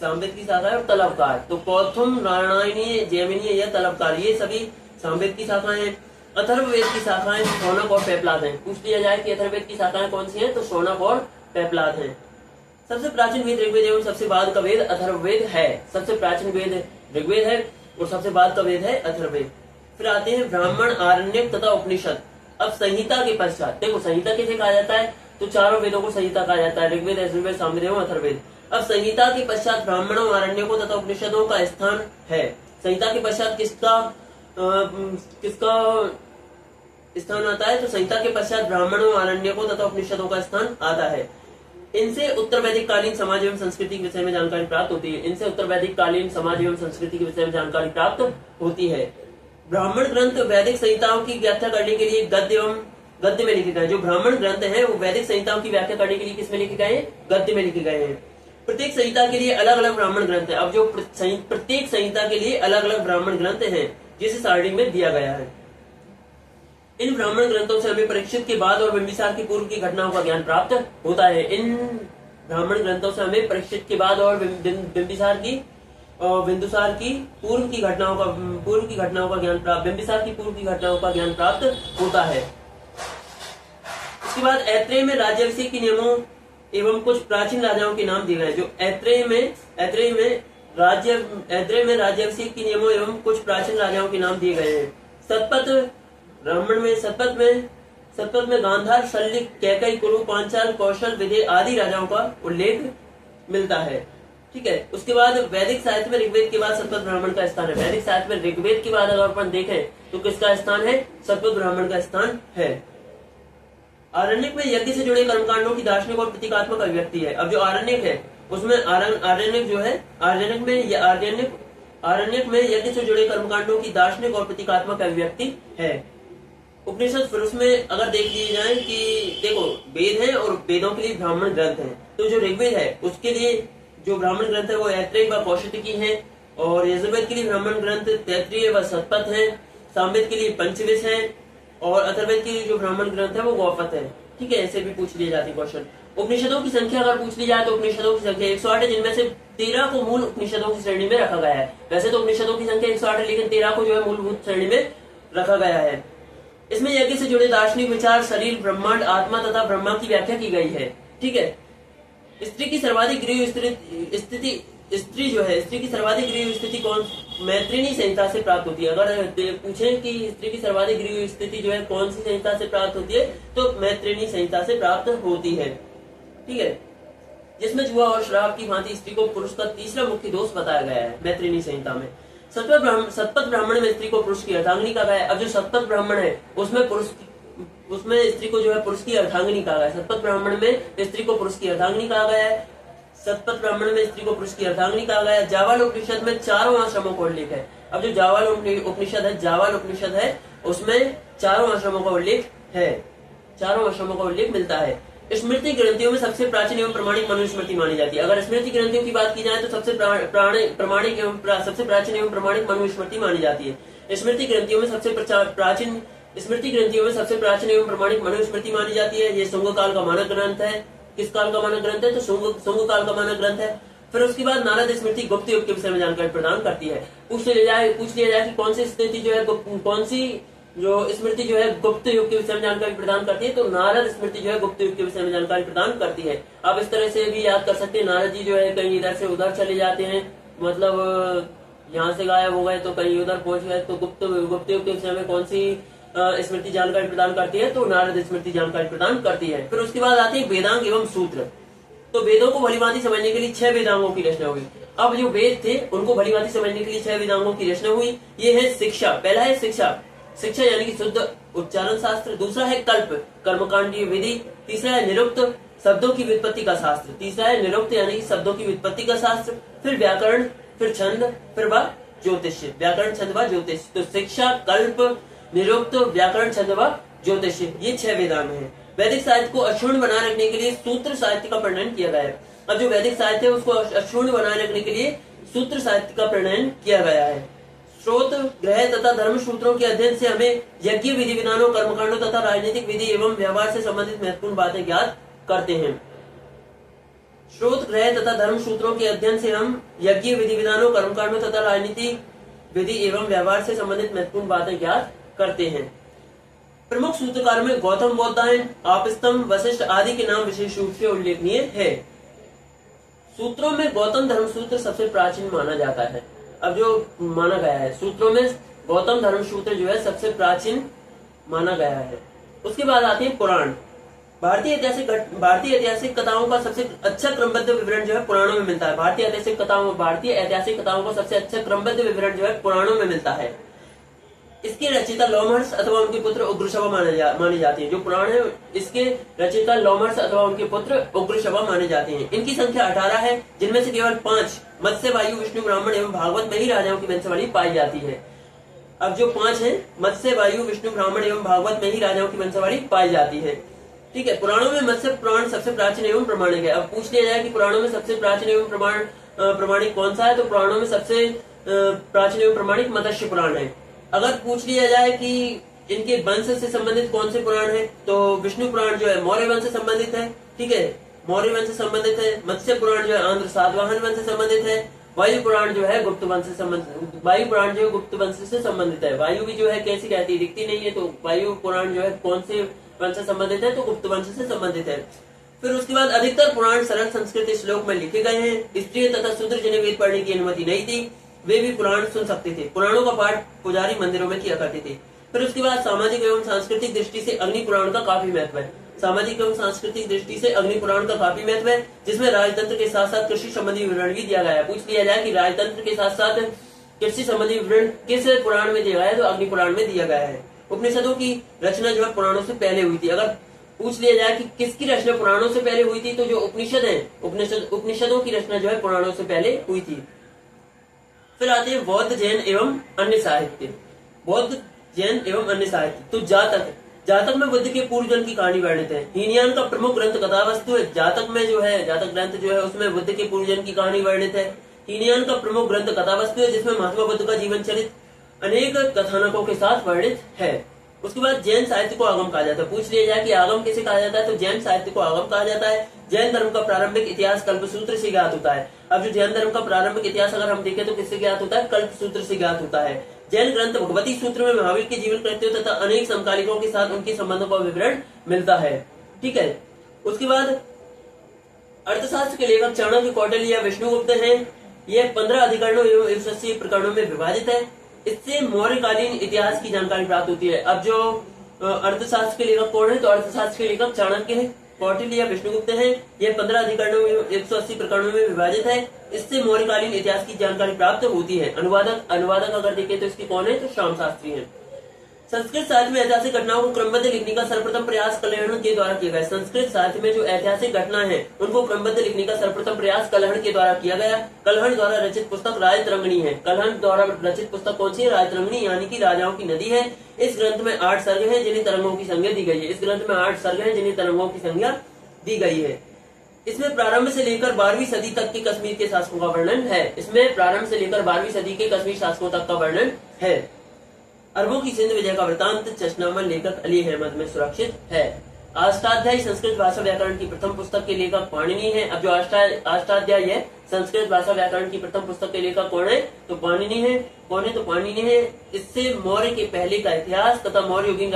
सामवेद की शाखा है, और तलबकार। तो कौथुम, नारायणीय, जैमिनीय या तलबकार ये सभी सामवेद की शाखाएं हैं। अथर्ववेद की शाखाएं शौनक और पेपलाद हैं। पूछ लिया जाए कि अथर्ववेद की शाखाएं कौन सी हैं, तो शौनक और पेपलाद हैं। सबसे प्राचीन वेद ऋग्वेद एवं सबसे बाद का वेद अथर्ववेद है। सबसे प्राचीन वेद ऋग्वेद है और सबसे बाद का वेद है अथर्ववेद। फिर आते हैं ब्राह्मण, आरण्यक तथा उपनिषद। अब संहिता के पश्चात, देखो संहिता किसे कहा जाता है, तो चारों वेदों को संहिता कहा जाता है, ऋग्वेद, यजुर्वेद, सामवेद एवं अथर्ववेद। अब संहिता के पश्चात ब्राह्मणों, आरण्यकों तथा उपनिषदों का स्थान है। संहिता के पश्चात किसका स्थान आता है, तो संहिता के पश्चात ब्राह्मणों, आरण्यकों तथा उपनिषदों का स्थान आता है। इनसे उत्तर वैदिक कालीन समाज एवं संस्कृति के विषय में जानकारी प्राप्त होती है। इनसे उत्तर वैदिक कालीन समाज एवं संस्कृति के विषय में जानकारी प्राप्त होती है। ब्राह्मण ग्रंथ वैदिक संहिताओं की व्याख्या करने के लिए गद्य में लिखे गए। जो ब्राह्मण ग्रंथ हैं वो वैदिक संहिताओं की व्याख्या करने के लिए किसमें लिखे गए हैं, गद्य में लिखे गए हैं। प्रत्येक संहिता के लिए अलग अलग ब्राह्मण ग्रंथ है। अब जो प्रत्येक संहिता के लिए अलग अलग ब्राह्मण ग्रंथ हैं, जिसे सारणी में दिया गया है। इन ब्राह्मण ग्रंथों से हमें परीक्षित के बाद और बिंबिसार की पूर्व की घटनाओं का ज्ञान प्राप्त होता है। इन ब्राह्मण ग्रंथों से हमें परीक्षित के बाद और बिंबिसार की पूर्व की घटनाओं का ज्ञान प्राप्त बिंबिसार की पूर्व की घटनाओं का ज्ञान प्राप्त होता है। उसके बाद ऐत्रेय में राज्याभिषेक के नियमों एवं कुछ प्राचीन राजाओं के नाम दिए गए। जो ऐत्रेय में राज्याभिषेक के नियमों एवं कुछ प्राचीन राजाओं के नाम दिए गए हैं। सतपथ में गांधार, शल्य, कैकई, कुरु, पांचाल, कौशल, विदेह आदि राजाओं का उल्लेख मिलता है। ठीक है। उसके बाद वैदिक साहित्य में ऋग्वेद के बाद सतपथ ब्राह्मण का स्थान है। वैदिक साहित्य में ऋग्वेद के बाद अगर अपन देखें तो किसका स्थान है, सतपथ ब्राह्मण का स्थान है। आरण्यक में यज्ञ से जुड़े कर्मकांडों की दार्शनिक और प्रतीकात्मक अभिव्यक्ति है। अब जो आरण्यक है उसमें आरण्यक में यज्ञ से जुड़े कर्मकांडों की दार्शनिक और प्रतीकात्मक अभिव्यक्ति है। उपनिषद, फिर उसमें अगर देख लिए जाए कि देखो वेद है और वेदों के लिए ब्राह्मण ग्रंथ हैं। तो जो ऋग्वेद है उसके लिए जो ब्राह्मण ग्रंथ है वो ऐत्रेय व कौशिकी है, और यजुर्वेद के लिए ब्राह्मण ग्रंथ तैत्तिरीय व सतपथ है, सामवेद के लिए पंचविश है, और अथर्ववेद के लिए जो ब्राह्मण ग्रंथ है वो गौपथ है। ठीक है, ऐसे भी पूछ लिए जाते क्वेश्चन। उपनिषदों की संख्या अगर पूछ ली जाए तो उपनिषदों की संख्या 108 है, जिनमें से 13 को मूल उपनिषदों की श्रेणी में रखा गया है। वैसे तो उपनिषदों की संख्या 108 है, लेकिन 13 को जो है मूलभूत श्रेणी में रखा गया है। इसमें यज्ञ से जुड़े दार्शनिक विचार, शरीर, ब्रह्मांड, आत्मा तथा ब्रह्मा की व्याख्या की गई है। ठीक है। स्त्री की सर्वाधिक गृह स्थिति कौन मैत्रिणी संहिता से प्राप्त होती है। अगर पूछें कि स्त्री की सर्वाधिक गृह स्थिति जो है कौन सी संहिता से प्राप्त होती है, तो मैत्रिणी संहिता से प्राप्त होती है। ठीक है, जिसमें जुआ और शराब की भांति स्त्री को पुरुष का तीसरा मुख्य दोष बताया गया है मैत्रिणी संहिता में। सतपथ ब्राह्मण में स्त्री को पुरुष की अर्धांगिनी कहा गया है। अब जो सतपथ ब्राह्मण है उसमें स्त्री को जो है पुरुष की अर्धांगिनी कहा गया है। सतपथ ब्राह्मण में स्त्री को पुरुष की अर्धांगिनी कहा गया है। सतपथ ब्राह्मण में स्त्री को पुरुष की अर्धांगिनी कहा गया है। जावाल उपनिषद में चारों आश्रमों का उल्लेख है। अब जो जावाल उपनिषद है उसमें चारों आश्रमों का उल्लेख है, चारों आश्रमों का उल्लेख मिलता है। स्मृति ग्रंथियों में सबसे प्राचीन एवं प्रमाणिक मनुस्मृति मानी जाती है। अगर स्मृति ग्रंथियों की बात की जाए तो सबसे प्रामाणिक एवं सबसे प्राचीन एवं प्रमाणिक मनुस्मृति मानी जाती है। स्मृति ग्रंथियों में सबसे प्राचीन एवं प्रमाणिक मनुस्मृति मानी जाती है। ये शुंग काल का मानक ग्रंथ है। किस काल का मानक ग्रंथ है, तो शुंग काल का मानक ग्रंथ है। फिर उसके बाद नारद स्मृति गुप्त युग के विषय में जानकारी प्रदान करती है। पूछ लिया जाए कि कौन सी स्मृति जो है कौन सी जो स्मृति जो है गुप्त युग के विषय में जानकारी प्रदान करती है, तो नारद स्मृति जो है गुप्त युग के विषय में जानकारी प्रदान करती है। आप इस तरह से भी याद कर सकते हैं, नारद जी जो है कहीं इधर से उधर चले जाते हैं, मतलब यहाँ से गायब हो गए तो कहीं उधर पहुंच गए, तो गुप्त युग के विषय में कौन सी स्मृति जानकारी प्रदान करती है, तो नारद स्मृति जानकारी प्रदान करती है। फिर उसके बाद आते हैं वेदांग एवं सूत्र। तो वेदों को भलीभांति समझने के लिए 6 वेदांगों की रचना हुई। अब जो वेद थे उनको भलीभांति समझने के लिए 6 वेदांगों की रचना हुई। ये है शिक्षा, पहला है शिक्षा यानी कि शुद्ध उच्चारण शास्त्र। दूसरा है कल्प, कर्मकांडीय विधि। तीसरा है निरुक्त, शब्दों की व्युत्पत्ति का शास्त्र। तीसरा है निरुक्त यानी कि शब्दों की व्युत्पत्ति का शास्त्र। फिर व्याकरण, फिर छंद, फिर ज्योतिष्य। व्याकरण, छंद व ज्योतिष। तो शिक्षा, कल्प, निरुक्त, व्याकरण, छंद व ज्योतिष्य, ये 6 वेदांग हैं। वैदिक साहित्य को अक्षुण्ण बनाए रखने के लिए सूत्र साहित्य का प्रणयन किया गया है। अब जो वैदिक साहित्य है उसको अक्षुण्ण बनाए रखने के लिए सूत्र साहित्य का प्रणयन किया गया है। स्रोत, ग्रह तथा धर्म सूत्रों के अध्ययन से हमें यज्ञ विधि विधानों, कर्मकांडों तथा राजनीतिक विधि एवं व्यवहार से संबंधित महत्वपूर्ण बातें ज्ञात करते हैं। स्रोत ग्रह तथा धर्म सूत्रों के अध्ययन से हम यज्ञ विधि विधानों, कर्मकांडों तथा राजनीतिक विधि एवं व्यवहार से संबंधित महत्वपूर्ण बातें ज्ञात करते हैं। प्रमुख सूत्रकार में गौतम बौद्धायन, आपस्तम्भ, वशिष्ठ आदि के नाम विशेष रूप से उल्लेखनीय है। सूत्रों में गौतम धर्म सूत्र सबसे प्राचीन माना जाता है। अब जो माना गया है, सूत्रों में गौतम धर्म सूत्र जो है सबसे प्राचीन माना गया है। उसके बाद आते हैं पुराण। भारतीय ऐतिहासिक कथाओं का सबसे अच्छा क्रमबद्ध विवरण जो है पुराणों में मिलता है। भारतीय ऐतिहासिक कथाओं का सबसे अच्छा क्रमबद्ध विवरण जो है पुराणों में मिलता है। इसके रचयिता लोमहर्ष अथवा उनके पुत्र उग्रश्रवा माने जाते हैं। जो पुराण है, इसके रचयिता लोमहर्ष अथवा उनके पुत्र उग्रश्रवा माने जाते हैं। इनकी संख्या 18 है, जिनमें से केवल 5 मत्स्य, वायु, विष्णु, ब्राह्मण एवं भागवत में ही राजाओं की वंशावली पाई जाती है। अब जो 5 है, मत्स्य, वायु, विष्णु, ब्राह्मण एवं भागवत में ही राजाओं की वंशावली पाई जाती है। ठीक है। पुराणों में मत्स्य पुराण सबसे प्राचीन एवं प्रमाणिक है। अब पूछ लिया जाए कि पुराणों में सबसे प्राचीन एवं प्रमाणिक कौन सा है, तो पुराणों में सबसे प्राचीन एवं प्रमाणिक मत्स्य पुराण है। अगर पूछ लिया जाए कि इनके वंश से संबंधित कौन से पुराण है, तो विष्णु पुराण जो है मौर्य वंश से संबंधित है। ठीक है, मौर्य वंश से संबंधित है। मत्स्य पुराण जो है आंध्र सातवाहन वंश से संबंधित है। वायु पुराण जो है गुप्त वंश से संबंधित, वायु पुराण जो है गुप्त वंश से संबंधित है। वायु भी जो है कैसी रहती है, दिखती नहीं है, तो वायु पुराण जो है कौन से वंश से संबंधित है, तो गुप्त वंश से संबंधित है। फिर उसके बाद अधिकतर पुराण सरल संस्कृत श्लोक में लिखे गए हैं। स्त्री तथा शूद्र जिन्हें वेद पढ़ने की अनुमति नहीं थी, वे भी पुराण सुन सकते थे। पुराणों का पाठ पुजारी मंदिरों में किया करते थे। फिर उसके बाद सामाजिक एवं सांस्कृतिक दृष्टि से अग्नि पुराण का काफी महत्व है। सामाजिक एवं सांस्कृतिक दृष्टि से अग्नि पुराण का काफी महत्व है, जिसमें राजतंत्र के साथ साथ कृषि संबंधी विवरण भी दिया गया है। पूछ लिया जाए कि राजतंत्र के साथ साथ कृषि संबंधी विवरण किस पुराण में दिया गया है, तो अग्नि पुराण में दिया गया है। उपनिषदों की रचना जो है पुराणों से पहले हुई थी। अगर पूछ लिया जाए कि किसकी रचना पुराणों से पहले हुई थी, तो जो उपनिषद है, उपनिषदों की रचना जो है पुराणों से पहले हुई थी। फिर आते हैं बौद्ध, जैन एवं अन्य साहित्य। बौद्ध, जैन एवं अन्य साहित्य। तो जातक में बुद्ध के पूर्व जन्म की कहानी वर्णित है। हीनयान का प्रमुख ग्रंथ कथावस्तु है। जातक ग्रंथ जो है उसमें बुद्ध के पूर्व जन्म की कहानी वर्णित है। हीनयान का प्रमुख ग्रंथ कथावस्तु है, जिसमें महात्मा बुद्ध का जीवन चरित्र अनेक कथानकों के साथ वर्णित है। उसके बाद जैन साहित्य को आगम कहा जाता है। पूछ लिया जाए कि आगम किसे कहा जाता है, तो जैन साहित्य को आगम कहा जाता है। जैन धर्म का प्रारंभिक इतिहास कल्पसूत्र से ज्ञात होता है। अब जो जैन धर्म का प्रारंभिक इतिहास अगर हम देखें तो किससे ज्ञात होता है, कल्पसूत्र से ज्ञात होता है। जैन ग्रंथ भगवती सूत्र में महावीर के जीवन कृत्यों तथा अनेक समकालिकों के साथ उनके संबंधों का विवरण मिलता है। ठीक है। उसके बाद अर्थशास्त्र के लेखक चाणक्य, कौटिल्य या विष्णुगुप्त हैं। ये 15 अधिकरणों एवं 180 प्रकरणों में विभाजित है। इससे मौर्यकालीन इतिहास की जानकारी प्राप्त होती है। अब जो अर्थशास्त्र के लेखक कौन है, तो अर्थशास्त्र के लेखक चाणक्य है, कौटिल्य या विष्णुगुप्त हैं। यह 15 अधिकरणों में 180 प्रकरणों में विभाजित है। इससे मौर्यकालीन इतिहास की जानकारी प्राप्त होती है। अनुवादक अगर देखें तो इसके कौन है, तो श्याम शास्त्री हैं। संस्कृत साहित्य में ऐतिहासिक घटनाओं को क्रमबद्ध लिखने का सर्वप्रथम प्रयास कलहण के द्वारा किया गया। संस्कृत साहित्य में जो ऐतिहासिक घटना है उनको क्रमबद्ध लिखने का सर्वप्रथम प्रयास कलहण के द्वारा किया गया। कलहण द्वारा रचित पुस्तक राजतरंगिणी है। कलहण द्वारा रचित पुस्तक कौन सी है, राजतरंगिणी, यानी कि राजाओं की नदी है। इस ग्रंथ में 8 सर्ग हैं, जिन्हें तरंगों की संज्ञा दी गई है। इस ग्रंथ में 8 सर्ग हैं, जिन्हें तरंगों की संज्ञा दी गई है। इसमें प्रारंभ से लेकर 12वीं सदी तक के कश्मीर के शासकों का वर्णन है। इसमें प्रारंभ से लेकर 12वीं सदी के कश्मीर शासकों तक का वर्णन है। अरबों की सिंध विजय का वृतांत चशनामा लेखक अली अहमद में सुरक्षित है। अष्टाध्यायी संस्कृत भाषा व्याकरण की प्रथम पुस्तक के लेखक पाणिनि है। अब जो अष्टाध्यायी है संस्कृत भाषा व्याकरण की प्रथम पुस्तक के लेखक कौन है, तो पाणिनि है। कौन है, तो पाणिनि है। इससे मौर्य के पहले का इतिहास तथा मौर्ययुगीन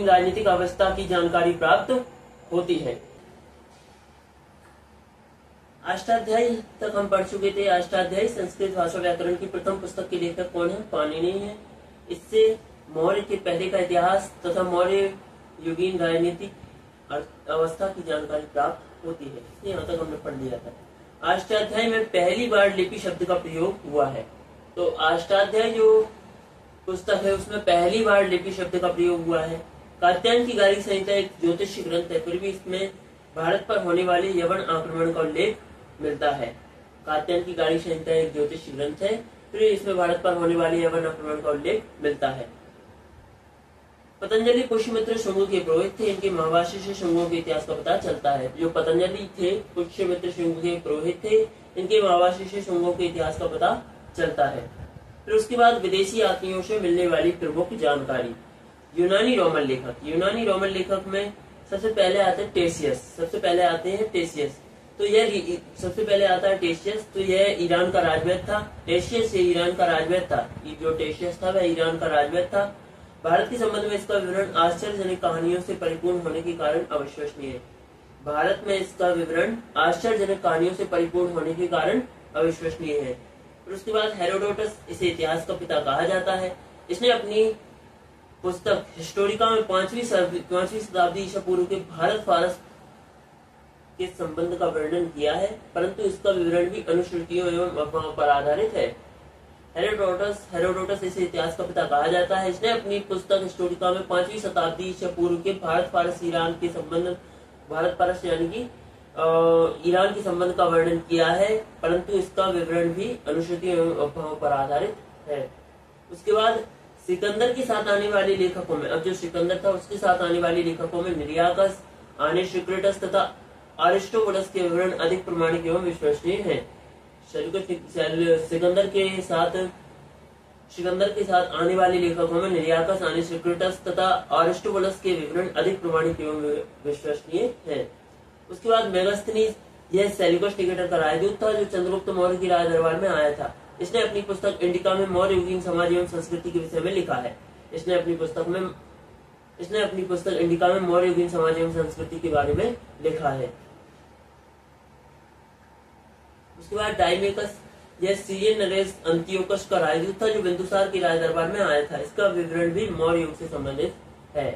राजनीतिक अवस्था की जानकारी प्राप्त होती है। अष्टाध्यायी तक हम पढ़ चुके थे। अष्टाध्यायी संस्कृत भाषा व्याकरण की प्रथम पुस्तक के लेखक कौन है, पाणिनि है। इससे मौर्य के पहले का इतिहास तथा मौर्य युगीन राजनीतिक अवस्था की जानकारी प्राप्त होती है। यहाँ तक हमने पढ़ लिया था। अष्टाध्यायी में पहली बार लिपि शब्द का प्रयोग हुआ है। तो अष्टाध्यायी जो पुस्तक है उसमें पहली बार लिपि शब्द का प्रयोग हुआ है। कात्यायन की गारिक संहिता एक ज्योतिष ग्रंथ है, फिर भी इसमें भारत पर होने वाले यवन आक्रमण का उल्लेख मिलता है। कात्यायन की गारिक संहिता एक ज्योतिष ग्रंथ है, फिर इसमें भारत पर होने वाले यवन आक्रमण का उल्लेख मिलता है। पतंजलि पुष्यमित्र शुंगों के पुरोहित थे। इनके महाभाष्य से शुंगों के इतिहास का पता चलता है। जो पतंजलि थे पुष्यमित्र शुंग के पुरोहित थे, इनके महाभाष्य से शुंगों के इतिहास का पता चलता है। फिर उसके बाद विदेशी यात्रियों से मिलने वाली प्रमुख जानकारी। यूनानी रोमन लेखक में सबसे पहले आते हैं टेशियस। सबसे पहले आते हैं टेशियस। तो यह सबसे पहले आता है टेशियस। तो यह ईरान का राजवैद्य था। टेशियस ये ईरान का राजवैद्य था। ये जो टेशियस था वह ईरान का राजवैद्य था। भारत के संबंध में इसका विवरण आश्चर्यजनक कहानियों से परिपूर्ण होने के कारण अविश्वसनीय है। भारत में इसका विवरण आश्चर्यजनक कहानियों से परिपूर्ण होने के कारण अविश्वसनीय है। और उसके बाद हेरोडोटस, इसे इतिहास का पिता कहा जाता है। इसने अपनी पुस्तक हिस्टोरिका में 5वीं शताब्दी ईसा पूर्व के भारत फारस के संबंध का वर्णन किया है, परंतु इसका विवरण भी अनुश्रुतियों एवं अफवाहों पर आधारित है। हेरोडोटस इसे इतिहास का पिता कहा जाता है। इसने अपनी पुस्तक हिस्टोरिका में 5वीं शताब्दी ईसा पूर्व के भारत फारस ईरान के संबंध, भारत फारस यानी कि ईरान के संबंध का वर्णन किया है, परंतु इसका विवरण भी अनुश्रुतियों एवं अफवाहों पर आधारित है। उसके बाद सिकंदर के साथ आने वाले लेखकों में, अब जो सिकंदर था उसके साथ आने वाले लेखकों में निरियाकस, आनेशिक्रेटस तथा अरिस्टोबुलस के विवरण अधिक प्रमाणिक एवं विश्वसनीय हैं। सिकंदर के साथ आने वाले लेखकों में निरियाकस, आनेशिक्रेटस तथा अरिस्टोबुलस के विवरण अधिक प्रमाणिक एवं विश्वसनीय हैं। उसके बाद मेगास्थनीज, यह सेल्यूकस निकेटर का राजदूत था जो चंद्रगुप्त मौर्य की राज दरबार में आया था। इसने अपनी पुस्तक इंडिका में मौर्य युगीन समाज एवं संस्कृति के विषय में लिखा है। इसने अपनी पुस्तक इंडिका में मौर्य युगीन समाज एवं संस्कृति के बारे में लिखा है। उसके बाद डाइमेकस, यह सीरियन नरेश अंतियोकस का राजदूत था जो बिंदुसार की राज दरबार में आया था। इसका विवरण भी मौर्य युग से संबंधित है।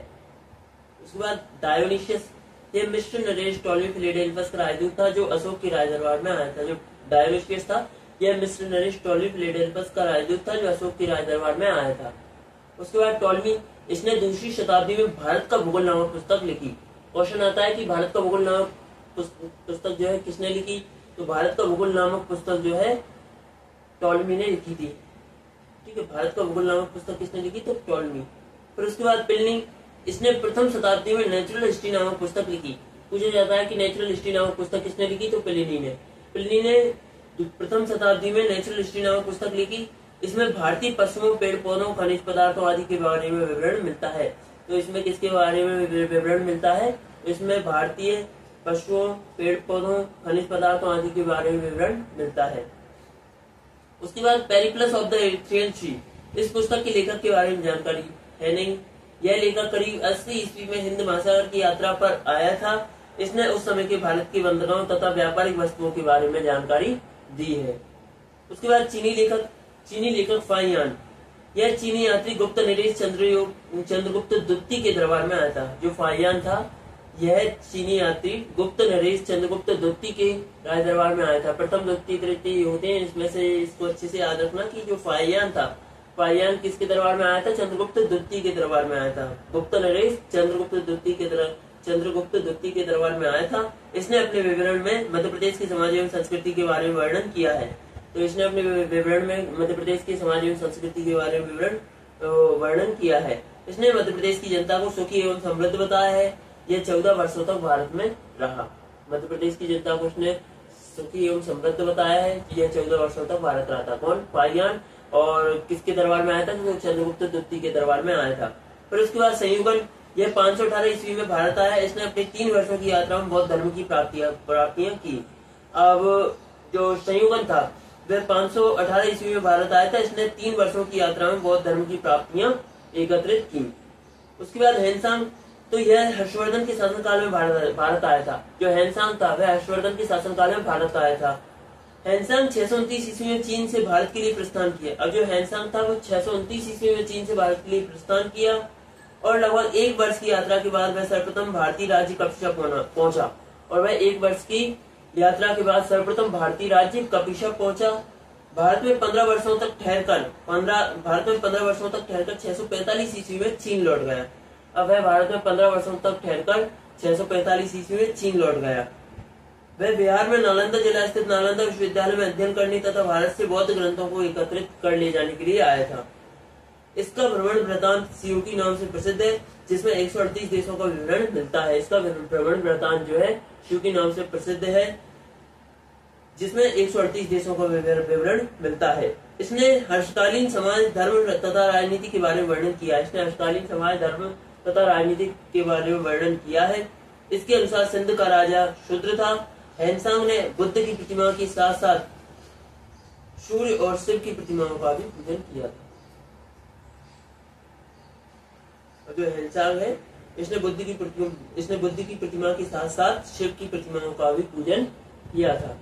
उसके बाद डायोनिशियस, यह मिस्र नरेश टॉलेमी फिलाडेल्फस का राजदूत था जो अशोक की राज दरबार में आया था। जो डायोनिशियस था यह मिस्र नरेश टॉलेमी फिलाडेल्फस का राजदूत था जो अशोक की राज दरबार में आया था। उसके बाद टॉलेमी, इसने दूसरी शताब्दी में भारत का भूगोल नामक पुस्तक लिखी। क्वेश्चन आता है कि भारत का भूगोल नामक पुस्तक जो है किसने लिखी, तो भारत का भूगोल नामक पुस्तक जो है टॉलेमी ने लिखी थी। ठीक है, भारत का भूगोल नामक पुस्तक किसने लिखी, तो टॉलेमी। फिर उसके बाद प्लिनी, इसने प्रथम शताब्दी में नेचुरल हिस्ट्री नामक पुस्तक लिखी। पूछा जाता है कि नेचुरल हिस्ट्री नामक पुस्तक किसने लिखी, तो प्लिनी ने। प्लिनी ने प्रथम शताब्दी में नेचुरल हिस्ट्री नामक पुस्तक लिखी। इसमें भारतीय पशुओं, पेड़ पौधों, खनिज पदार्थों आदि के बारे में विवरण मिलता है। तो इसमें किसके बारे में विवरण मिलता है, इसमें भारतीय पशुओं, पेड़ पौधों, खनिज पदार्थों आदि के बारे में विवरण मिलता है। उसके बाद पेरिप्लस ऑफ द एरिथ्रियन सी, इस पुस्तक के लेखक के बारे में जानकारी है नहीं। यह लेखक करीब 80 ईस्वी में हिंद महासागर की यात्रा पर आया था। इसने उस समय के भारत की बंदरगाहों तथा व्यापारिक वस्तुओं के बारे में जानकारी दी है। उसके बाद चीनी लेखक फाहियान, यह चीनी यात्री गुप्त नरेश चंद्रगुप्त द्वितीय के दरबार में आया था। जो फाहियान था यह चीनी यात्री गुप्त नरेश चंद्रगुप्त द्वितीय के राज दरबार में आया था। प्रथम, द्वितीय, तृतीय होते हैं, इसमें से इसको अच्छे से याद रखना कि जो फाहियान था, फाहियान किसके दरबार में आया था, चंद्रगुप्त द्वितीय के दरबार में आया था। गुप्त नरेश चंद्रगुप्त द्वितीय के दरबार में आया था। इसने अपने विवरण में मध्य प्रदेश की समाज एवं संस्कृति के बारे में वर्णन किया है। तो इसने अपने विवरण में मध्य प्रदेश की समाज एवं संस्कृति के बारे में वर्णन किया है। इसने मध्य प्रदेश की जनता को सुखी एवं समृद्ध बताया है। यह 14 वर्षों तक भारत में रहा। मध्य प्रदेश की जनता को उसने सुखी एवं समृद्ध बताया है। यह 14 वर्षों तक भारत रहा था। कौन, फाहियान। और किसके दरबार में आया था, तो चंद्रगुप्त द्वितीय के दरबार में आया था। फिर उसके बाद संयुगन, यह 518 ईस्वी में भारत आया। इसने अपने 3 वर्षों की यात्रा में बौद्ध धर्म की प्राप्तियां की। अब जो संयुगन था वह 518 ईस्वी में भारत आया था। इसने 3 वर्षों की यात्रा में बौद्ध धर्म की प्राप्तियां एकत्रित की। उसके बाद हैंसांग, तो यह हर्षवर्धन के शासनकाल में भारत आया था। जो हैंसांग था वह हर्षवर्धन के शासनकाल में भारत आया था। हैंसांग 629 ईस्वी में चीन से भारत के लिए प्रस्थान किया। अब जो हैंसांग था वो 629 ईस्वी में चीन से भारत के लिए प्रस्थान किया और लगभग 1 वर्ष की यात्रा के बाद वह सर्वप्रथम भारतीय राज्य कपिशा पहुंचा। और वह 1 वर्ष की यात्रा के बाद सर्वप्रथम भारतीय राज्य कपिशा पहुंचा। भारत में 15 वर्षों तक ठहरकर 645 ईस्वी में चीन लौट गया। अब वह भारत में 15 वर्षों तक ठहरकर 645 ईस्वी में चीन लौट गया। वह बिहार में नालंदा जिला स्थित नालंदा विश्वविद्यालय में अध्ययन करने तथा भारत से बौद्ध ग्रंथों को एकत्रित कर ले जाने के लिए आया था। इसका भ्रमण वृत्तांत सीयूटी नाम से प्रसिद्ध है, जिसमें 138 देशों का विवरण मिलता है। इसका भ्रमण वृत्तांत जो है सीयूटी नाम से प्रसिद्ध है, जिसमें 138 देशों का विवरण मिलता है। इसने हर्षकालीन समाज, धर्म तथा राजनीति के बारे में वर्णन किया। इसने हर्षकालीन समाज, धर्म तथा राजनीति के बारे में वर्णन किया है। इसके अनुसार सिंध का राजा शूद्र था। हैनसांग ने बुद्ध की प्रतिमा के साथ साथ सूर्य और शिव की प्रतिमाओं का भी पूजन किया था। और जो हैनसांग है इसने बुद्ध की प्रतिमा के साथ साथ शिव की प्रतिमाओं का भी पूजन किया था।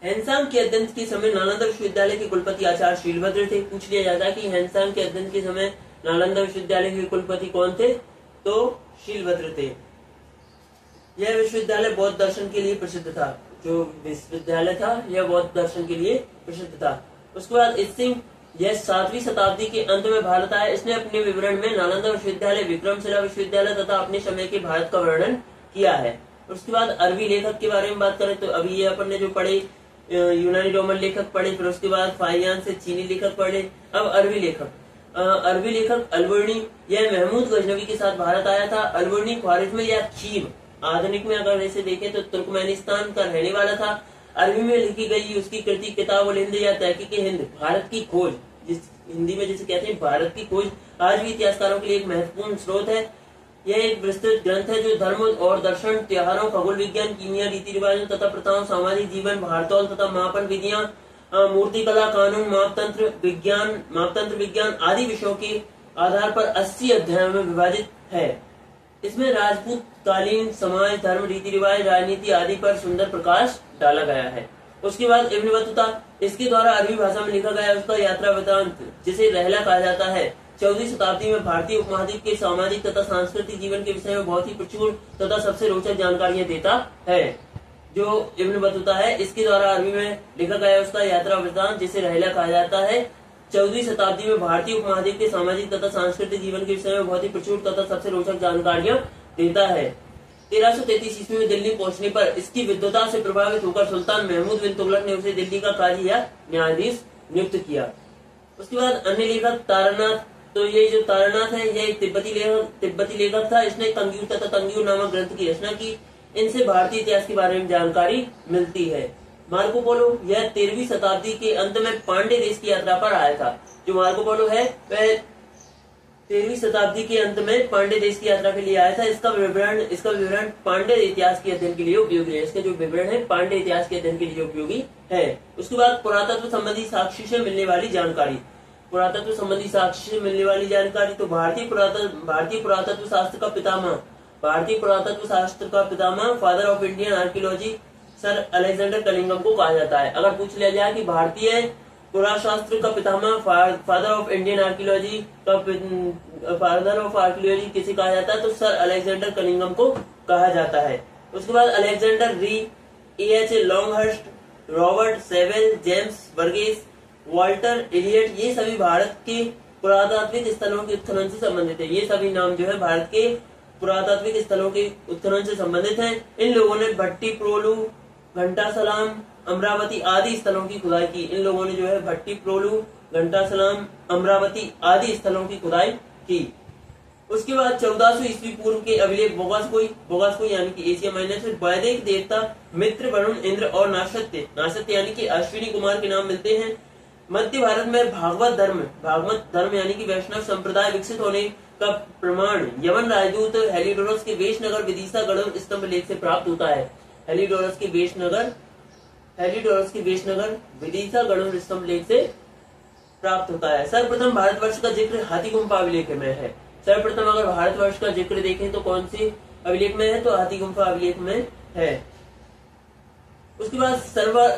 हैनसांग के अध्ययन के समय नालंदा विश्वविद्यालय के कुलपति आचार्य शीलभद्र थे। पूछ लिया जाता है कि हैनसांग के अध्ययन के समय नालंदा विश्वविद्यालय के कुलपति कौन थे, तो शीलभद्र थे। यह विश्वविद्यालय बौद्ध दर्शन के लिए प्रसिद्ध था। जो विश्वविद्यालय था यह बौद्ध दर्शन के लिए प्रसिद्ध था। उसके बाद इसिंग यह 7वीं शताब्दी के अंत में भारत आया। इसने अपने विवरण में नालंदा विश्वविद्यालय, विक्रमशिला विश्वविद्यालय तथा अपने समय के भारत का वर्णन किया है। उसके बाद अरबी लेखक के बारे में बात करें तो अभी ये अपन ने जो पढ़े यूनानी रोमन लेखक पढ़े, फिर उसके बाद फाहियान से चीनी लेखक पढ़े। अब अरबी लेखक अलबर्नी, यह महमूद गजनवी के साथ भारत आया था। अलबर्नी ख्वारिज़्म या खीव आधुनिक में अगर ऐसे देखें तो तुर्कमेनिस्तान का रहने वाला था। अरबी में लिखी गई उसकी कृति किताबुल हिंद या तहकीक हिंद, भारत की खोज, जिस हिंदी में जिसे कहते हैं भारत की खोज, आज भी इतिहासकारों के लिए एक महत्वपूर्ण स्रोत है। यह एक विस्तृत ग्रंथ है जो धर्म और दर्शन, त्योहारों, खगोल विज्ञान, कीमिया, रीति रिवाजों तथा प्रथाओं, सामाजिक जीवन, भारतौल तथा मापन विधियां, मूर्तिकला, कानून, मापतंत्र विज्ञान आदि विषयों के आधार पर 80 अध्यायों में विभाजित है। इसमें राजपूत कालीन समाज, धर्म, रीति रिवाज, राजनीति आदि पर सुंदर प्रकाश डाला गया है। उसके बाद इब्न बतूता, इसके द्वारा अरबी भाषा में लिखा गया उसका यात्रा वृतांत, जिसे रहला कहा जाता है, 14वीं शताब्दी में भारतीय उपमहाद्वीप के सामाजिक तथा सांस्कृतिक जीवन के विषय में बहुत ही प्रचुर तथा सबसे रोचक जानकारियां देता है। जो इब्न बतूता है इसके द्वारा अरबी में लिखा गया उसका यात्रा वृतांत, जिसे रहला कहा जाता है, 14वीं शताब्दी में भारतीय उपमहाद्वीप के सामाजिक तथा सांस्कृतिक जीवन के विषय में बहुत ही प्रचुर तथा सबसे रोचक जानकारियां देता है। 1333 ईस्वी में दिल्ली पहुंचने पर इसकी विद्वता से प्रभावित होकर सुल्तान महमूद बिन तुगलक ने उसे दिल्ली का काजी या न्यायाधीश नियुक्त किया। उसके बाद अन्य लेखक तारानाथ, तो ये जो तारानाथ है यह एक तिब्बती लेखक था। इसने कंग्यूर तथा तंग्यूर नामक ग्रंथ की रचना की। इनसे भारतीय इतिहास के बारे में जानकारी मिलती है। मार्को पोलो, यह 13वीं शताब्दी के अंत में पांडे देश की यात्रा पर आया था। जो मार्को पोलो है वह 13वीं शताब्दी के अंत में पांडे देश की यात्रा के लिए आया था। इसका विवरण पांडे इतिहास के अध्ययन के लिए उपयोगी है। इसका जो विवरण है पांडे इतिहास के अध्ययन के लिए उपयोगी है। उसके बाद पुरातत्व संबंधी साक्ष्य से मिलने वाली जानकारी, तो भारतीय पुरातत्व शास्त्र का पितामह father of Indian archaeology sir Alexander Cunningham को कहा जाता है। अगर पूछ लिया जाए कि भारतीय पुराशास्त्र का पितामह फादर ऑफ इंडियन आर्कियोलॉजी किसे कहा जाता है, तो सर अलेक्जेंडर कनिंघम को कहा जाता है। उसके बाद Alexander Rea, A.H. Longhurst, Robert Sewell, James वर्गीस, वॉल्टर इलियट, ये सभी भारत के पुरातात्विक स्थलों के उत्खनन से संबंधित है। ये सभी नाम जो है भारत के पुरातात्विक स्थलों के उत्खनन से संबंधित हैं। इन लोगों ने भट्टीप्रोलु, घंटासलाम, अमरावती आदि स्थलों की खुदाई की। इन लोगों ने जो है भट्टीप्रोलु, घंटासलाम, अमरावती आदि स्थलों की खुदाई की। उसके बाद 1400 ईस्वी पूर्व के अभिलेख बोगासकोई यानी कि एशिया माइनर से वैदिक देवता मित्र, वरुण, इंद्र और नासत्य यानी कि अश्विनी कुमार के नाम मिलते हैं। मध्य भारत में भागवत धर्म यानी कि वैष्णव संप्रदाय विकसित होने का प्रमाण यमन राजदूत हेलिडोरस के वेशनगर विदिशा गढ़ स्तंभ लेख से प्राप्त होता है। हेलिडोरस के वेशनगर विदिशा गढ़ स्तंभ लेख से प्राप्त होता है। सर्वप्रथम भारतवर्ष का जिक्र हाथी गुम्फा अभिलेख में है। सर्वप्रथम अगर भारतवर्ष का जिक्र देखें तो कौन सी अभिलेख में है, तो हाथी गुम्फा अभिलेख में है। उसके बाद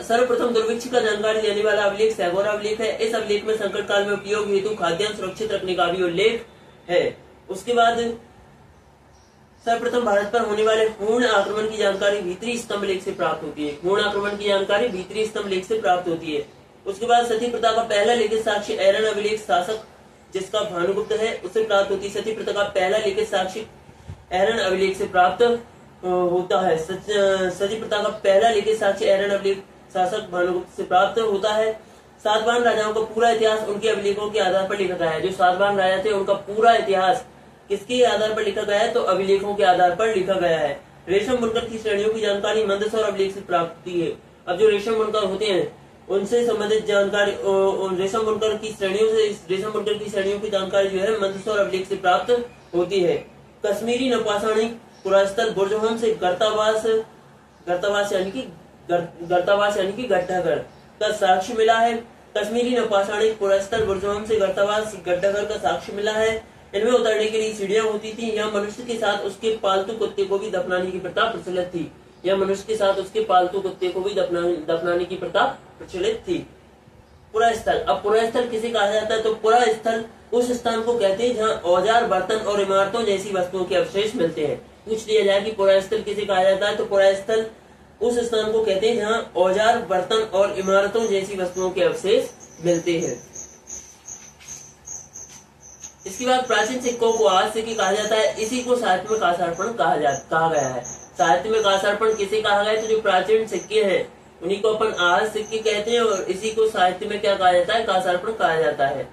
सर्वप्रथम दुर्भिक्ष का जानकारी देने वाला अभिलेख सैगोरा अभिलेख है। इस अभिलेख में संकट काल में उपयोग हेतु खाद्यान्न सुरक्षित रखने का भी उल्लेख है। उसके बाद सर्वप्रथम भारत पर होने वाले पूर्ण आक्रमण की जानकारी भीतरी स्तंभ लेख से प्राप्त होती है। पूर्ण आक्रमण की जानकारी भीतरी स्तंभ लेख से प्राप्त होती है। उसके बाद सती प्रथा का पहला लिखित साक्ष्य एरन अभिलेख शासक जिसका भानुगुप्त है उससे प्राप्त होती है। सती प्रथा का पहला लिखित साक्ष्य एरन अभिलेख से प्राप्त होता है। सती प्रथा का पहला लिखित साक्ष्य एरन अभिलेख शासक भानुगुप्त से प्राप्त होता है। सातवाहन राजाओं का पूरा इतिहास उनके अभिलेखों के आधार पर लिखा गया है। जो सातवाहन राजा थे उनका पूरा इतिहास किसके आधार पर लिखा गया है, तो अभिलेखों के आधार पर लिखा गया है। रेशम बुनकर की श्रेणियों की जानकारी मंदसौर अभिलेख से प्राप्त होती है। अब जो रेशम बुनकर होते हैं उनसे संबंधित जानकारी रेशम बुनकर की श्रेणियों की जानकारी जो है मंदसौर अभिलेख से प्राप्त होती है। कश्मीरी पुरास्थल बुर्जहोम से गर्तावास यानी कि गड्ढाघर का साक्ष्य मिला है। कश्मीरी नौपाषाणिक पुरास्थल बुर्जहोम से गर्तावास गड्ढाघर का साक्ष्य मिला है। इनमें उतरने के लिए सीढ़ियां होती थी। यहाँ मनुष्य के साथ उसके पालतू कुत्ते को भी दफनाने की प्रथा प्रचलित थी। यह मनुष्य के साथ उसके पालतू कुत्ते को भी दफनाने की प्रथा प्रचलित थी। पुरा स्थल, अब पुरा स्थल किसे कहा जाता है? तो पुरा स्थल उस स्थान को कहते हैं जहाँ औजार, बर्तन और इमारतों जैसी वस्तुओं के अवशेष मिलते हैं। पूछ लिया जाए कि पुरा स्थल किसे कहा जाता है, तो पुरा स्थल उस स्थान को कहते हैं जहाँ औजार, बर्तन और इमारतों जैसी वस्तुओं के अवशेष मिलते हैं। इसके बाद प्राचीन सिक्कों को आज सिक्के कहा जाता है। इसी को साहित्य में कासार्पण कहा गया है। साहित्य में कासार्पण किसे कहा गया है? तो जो प्राचीन सिक्के हैं उन्हीं को अपन आज सिक्के कहते हैं और इसी को साहित्य में क्या कहा जाता है? कासार्पण कहा जाता है।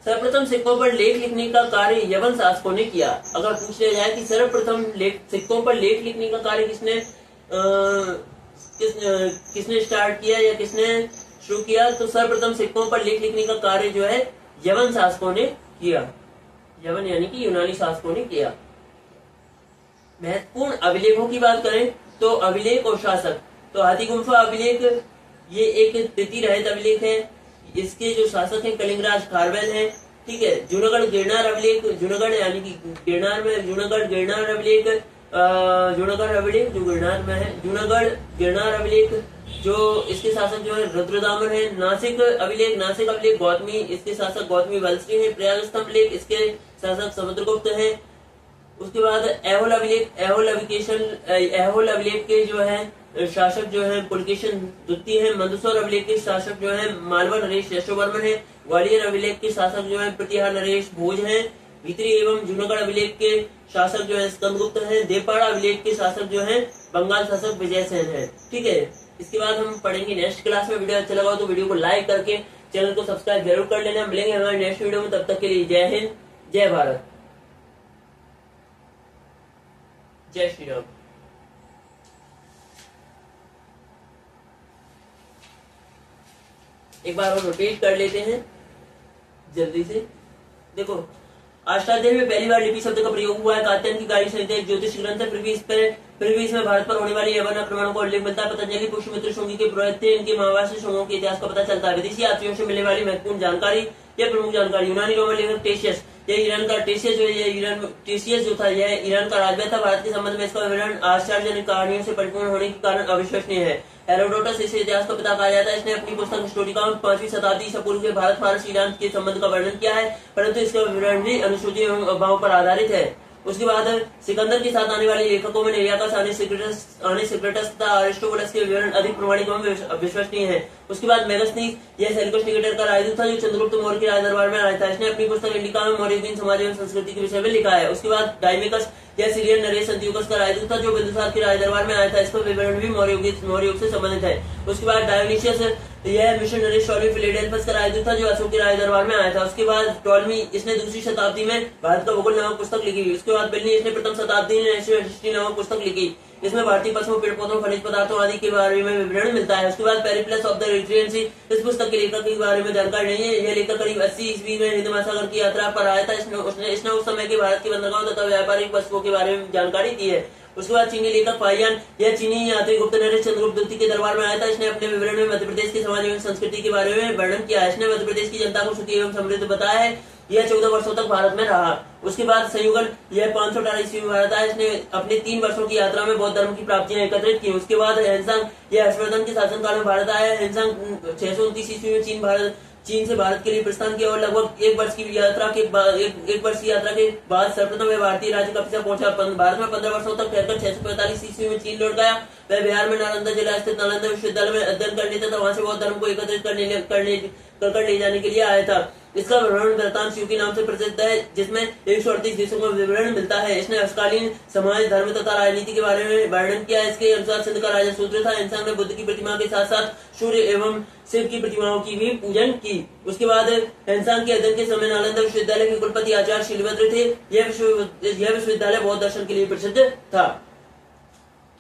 सर्वप्रथम सिक्कों पर लेख लिखने का कार्य यवन शासकों ने किया। अगर पूछ लिया जाए कि सर्वप्रथम सिक्कों पर लेख लिखने का कार्य किसने स्टार्ट किया या किसने शुरू किया, तो सर्वप्रथम सिक्कों पर लेख लिखने का कार्य जो है यवन शासकों ने किया। यवन यानी कि यूनानी शासकों ने किया। महत्वपूर्ण अभिलेखों की बात करें तो अभिलेख और शासक, तो हाथीगुम्फा अभिलेख ये एक तिथि रहित अभिलेख है। इसके जो शासक हैं कलिंगराज खारवेल हैं। ठीक है। जूनागढ़ गिरनार अभिलेख, जूनागढ़ यानी कि गिरनार में जूनागढ़ गिरनार अभिलेख, जूनागढ़ अभिलेख जो गिरनार में है, जूनागढ़ गिरनार अभिलेख जो इसके शासक जो है रुद्रदामन है। नासिक अभिलेख गौतमी, इसके शासक गौतमी वलश्री है। प्रयाग स्तंभ लेख, इसके शासक समुद्रगुप्त है। उसके बाद ऐहोल अभिलेख के जो है शासक जो है पुलकेशन द्वितीय है। मंदसौर अभिलेख के शासक जो है मालवा नरेश यशोवर्मन है। ग्वालियर अभिलेख के शासक जो है प्रतिहार नरेश भोज है। भीतरी एवं जूनागढ़ अभिलेख के शासक जो है स्कंदगुप्त है। देवपाड़ा अभिलेख के शासक जो है बंगाल शासक विजय सेन है। ठीक है। इसके बाद हम पढ़ेंगे नेक्स्ट क्लास में। वीडियो अच्छा लगा तो वीडियो को लाइक करके चैनल को सब्सक्राइब जरूर कर लेना। मिलेंगे हमारे नेक्स्ट वीडियो में, तब तक के लिए जय हिंद, जय भारत, जय श्री राम। एक बार हम रिपीट कर लेते हैं जल्दी से। देखो, अष्टाध्यायी में पहली बार लिपि शब्द का प्रयोग हुआ है। कात्यायन की गाड़ी सहित एक ज्योतिष ग्रंथ है। फिर भी इसमें भारत पर होने वाली यवन आक्रमणों का उल्लेख मिलता है। पतंजलि पुष्यमित्र शुंगी के पुरोहित थे। इनके महावासी शुंगों के इतिहास का पता चलता है। विदेशी यात्रियों से मिलने वाली महत्वपूर्ण जानकारी या प्रमुख जानकारी। यूनानी रोमन लेखक टेशियस, यह ईरान का टेशियस जो था यह ईरान का राजवैद्य था। भारत के संबंध में इसका विवरण आश्चर्यजनक कहानियों से परिपूर्ण होने के कारण अविश्वसनीय है। हेरोडोटस इसे इतिहास का पिता कहा जाता है। इसने अपनी पुस्तक हिस्टोरिका में 5वीं शताब्दी ईसा पूर्व के भारत, फारस, ईरान के संबंध का वर्णन किया है, परंतु इसका विवरण भी अनुसूची एवं अभाव पर आधारित है। उसके बाद सिकंदर के साथ आने वाले लेखकों में निर्याकस, आनेसिक्रेटस तथा अरिस्टोबुलस के विवरण अधिक प्रमाणिक एवं विश्वसनीय है। उसके बाद मेगस्थनीस, यह सेल्यूकस निकेटर का राजदूत था जो चंद्रगुप्त मौर्य के राजदरबार में आया था। इसने अपनी पुस्तक इंडिका में मौर्यदीन समाज एवं संस्कृति के विषय में लिखा है। उसके बाद डायमिकस, यह सीरियन नरेश अंत्योकस का राजदूत था जो बिंदुसार के राजदरबार में आया था। इसका विवरण भी मौर्य युग से संबंधित है। उसके बाद डायोनिशियस, यह मिशन नरेश टॉलमी फिलाडेल्फस का राजदूत था जो अशोक के राजदरबार में आया था। उसके बाद टॉलमी, इसने दूसरी शताब्दी में भारत का भूगोल नामक पुस्तक लिखी। उसके बाद बिल्ली, इसने प्रथम शताब्दी में हिस्ट्री नामक पुस्तक लिखी। इसमें भारतीय पशुओं, पेड़ पौधों, खनिज पदार्थों आदि के बारे में विवरण मिलता है। उसके बाद पेरिप्लस ऑफ द एरिथ्रियन सी, इस पुस्तक के लेखक के बारे में जानकारी नहीं है। यह लेखक करीब 80 ईस्वी में हिंद महासागर की यात्रा पर आया था। इसने उस समय के भारत की बंदरगाहों तथा व्यापारिक वस्तुओं के बारे में जानकारी दी है। उसके बाद चीनी लेखक फाहियान, यह चीनी यात्री गुप्त नरेश चंद्रगुप्त द्वितीय के दरबार में आया था। इसने अपने विवरण में मध्य प्रदेश के समाज एवं संस्कृति के बारे में वर्णन किया है। इसने मध्य प्रदेश की जनता को सुखी एवं समृद्ध बताया है। यह 14 वर्षों तक भारत में रहा। उसके बाद संयुगल, यह 518 ईस्वी में भारत आया। इसने अपने 3 वर्षों की यात्रा में बौद्ध धर्म की प्राप्तियां एकत्रित की। उसके बाद हेनसांग, यह हर्षवर्धन के शासनकाल में भारत आया। हेनसांग 629 ईस्वी में चीन से भारत के लिए प्रस्थान किया और लगभग 1 वर्ष की यात्रा के बाद सर्वप्रथम वह भारतीय राज्य कपिसा पहुंचा। भारत में 15 वर्षों तक ठहरकर 645 ईस्वी में चीन लौट गया। वह बिहार में नालंदा जिला स्थित नालंदा विश्वविद्यालय में अध्ययन करने तथा वहां से बौद्ध धर्म को एकत्रित कर ले जाने के लिए आया था। इसका विवरण वृत्तांत के नाम से प्रसिद्ध है, जिसमें 138 देशों का विवरण मिलता है। इसने असकालीन समाज, धर्म तथा राजनीति के बारे में वर्णन किया। इसके अनुसार सिंध का राजा शूद्र था। इंसान ने बुद्ध की प्रतिमा के साथ साथ सूर्य एवं शिव की प्रतिमाओं की भी पूजन की। उसके बाद हेनसांग के अध्ययन के समय नालंदा विश्वविद्यालय के कुलपति आचार्य शीलभद्र थे। यह विश्वविद्यालय बौद्ध दर्शन के लिए प्रसिद्ध था।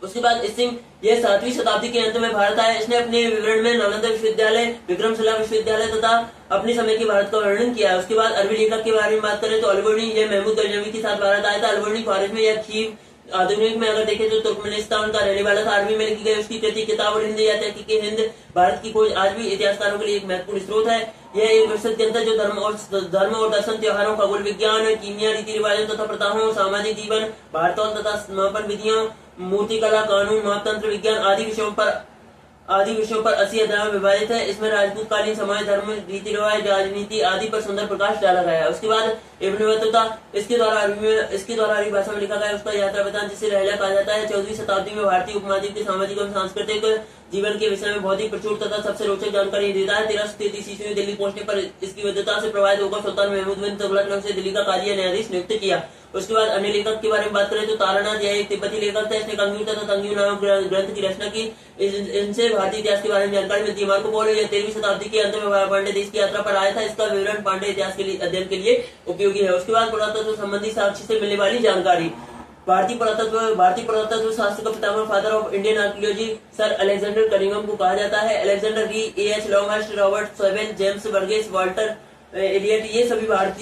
उसके बाद सिंह, यह 7वीं शताब्दी के अंत में भारत आया। इसने अपने विवरण में नालंदा विश्वविद्यालय, विक्रमशिला विश्वविद्यालय तथा अपने समय के भारत का वर्णन किया है। उसके बाद अरबी लेखक के बारे में बात करें तो अलवर्णी, यह महमूद गजनवी के साथ भारत आया था। अलवर्णी फारिस में, यह खीव आधुनिक में अगर देखें तो तुर्कमेनिस्तान का रहने वाला था। अरबी में लिखी गई उसकी कृति किताब और हिंद या तहकीक हिंद भारत की खोज आज भी इतिहासकारों के लिए एक महत्वपूर्ण स्रोत है। यह एक विस्तृत ग्रंथ है जो धर्म और दर्शन, त्योहारों, खगोल विज्ञान, कीमिया, रीति रिवाजों तथा प्रथाओं, सामाजिक जीवन, भारतौल तथा समापन विधियों, मूर्तिकला, कानून, मापतंत्र विज्ञान आदि विषयों पर 80 अध्यायों में विभाजित है। इसमें राजपूत कालीन समाज, धर्म, रीति रिवाज, राजनीति आदि पर सुंदर प्रकाश डाला गया है। उसके बाद इब्न बतूता इसके द्वारा अरबी भाषा में लिखा गया उसका यात्रा वृत्तांत, जिसे रहला कहा जाता है, 14वीं शताब्दी में भारतीय उपमहाद्वीप के सामाजिक एवं सांस्कृतिक जीवन के विषय में बहुत ही प्रचुर तथा सबसे रोचक जानकारी देता है। 1333 ईस्वी में दिल्ली पहुंचने पर इसकी विद्वता से प्रभावित होकर सुल्तान महमूद बिन तुगलक ने उसे दिल्ली का काजी या न्यायाधीश नियुक्त किया। उसके बाद अन्य लेखक के बारे में बात करें तो तारानाथ, यह एक तिब्बती लेखक था। इसने कंग्यू तथा तंग्यू नामक ग्रंथ की रचना की। इनसे भारतीय इतिहास के बारे में जानकारी मिलती है। मार्को पोलो यह 13वीं शताब्दी के अंत में पांडे देश की यात्रा पर आया था। इसका विवरण पांडे इतिहास के लिए अध्ययन के लिए उपयोगी है। उसके बाद पुरातत्व संबंधी साक्ष्य से मिलने वाली जानकारी। भारतीय पुरातत्व शास्त्र का पितामह, father of Indian archaeology sir Alexander Cunningham को कहा जाता है। Alexander Rea, A H. Longhurst, Robert Sewell, James वर्गीस, वाल्टर एलियट, ये सभी भारत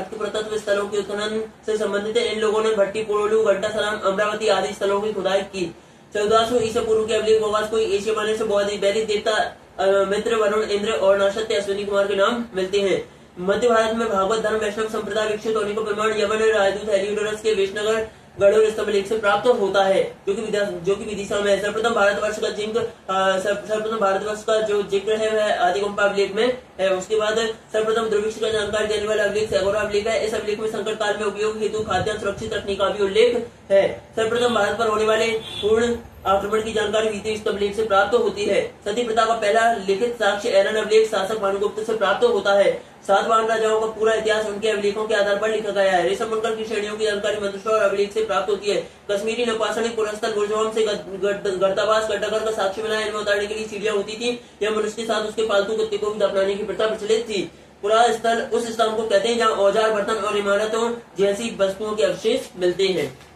के पुरातत्व स्थलों के उत्खनन से संबंधित है। इन लोगों ने भट्टी, पोलोलू, घंटा सलाम, अमरावती आदि स्थलों की खुदाई की। 1400 ईसा पूर्व के अभिलेख होगास को एशिया माने से वैदिक देवता मित्र, वरुण, इंद्र और नक्षत्र अश्विनी कुमार के नाम मिलते हैं। मध्य भारत में भागवत धर्म वैष्णव संप्रदाय विकसित होने का प्रमाण यमन राजदूत हेलियोडोरस के विष्णुनगर गढ़ोर स्तंभलेख से प्राप्त होता है, जो कि विदिशा में है। सर्वप्रथम भारतवर्ष का जो जिक्र है वह आदिगुम्फा अभिलेख में है। उसके बाद सर्वप्रथम दुर्भिक्ष का जानकारी देने वाला अभिलेख सैगोरा अभिलेख है। इस अभिलेख में संकट काल में उपयोग हेतु खाद्यान्न सुरक्षित रखने का भी उल्लेख है। सर्वप्रथम भारत पर होने वाले पूर्ण आक्रमण की जानकारी द्वितीय स्तंभलेख से प्राप्त होती है। सती प्रथा का पहला लिखित साक्ष्य एरन अभिलेख शासक भानुगुप्त से प्राप्त होता है। सातवाहन राजाओं का पूरा इतिहास उनके अभिलेखों के आधार पर लिखा गया है। रेशम बुनकर की श्रेणियों की जानकारी मंदसौर अभिलेख से प्राप्त होती है। कश्मीरी नौपाषाणी पुरस्तर गुर्जोम से गर्तावास गड्ढागर का साक्ष्य मिला है। इनमें उतारने के लिए सीढ़ियां होती थी। यह मनुष्य के साथ उसके पालतू कुत्ते को भी दफनाने की प्रथा प्रचलित थी। पूरा स्थल उस स्थान को कहते हैं जहाँ औजार, बर्तन और इमारतों जैसी वस्तुओं के अवशेष मिलते हैं।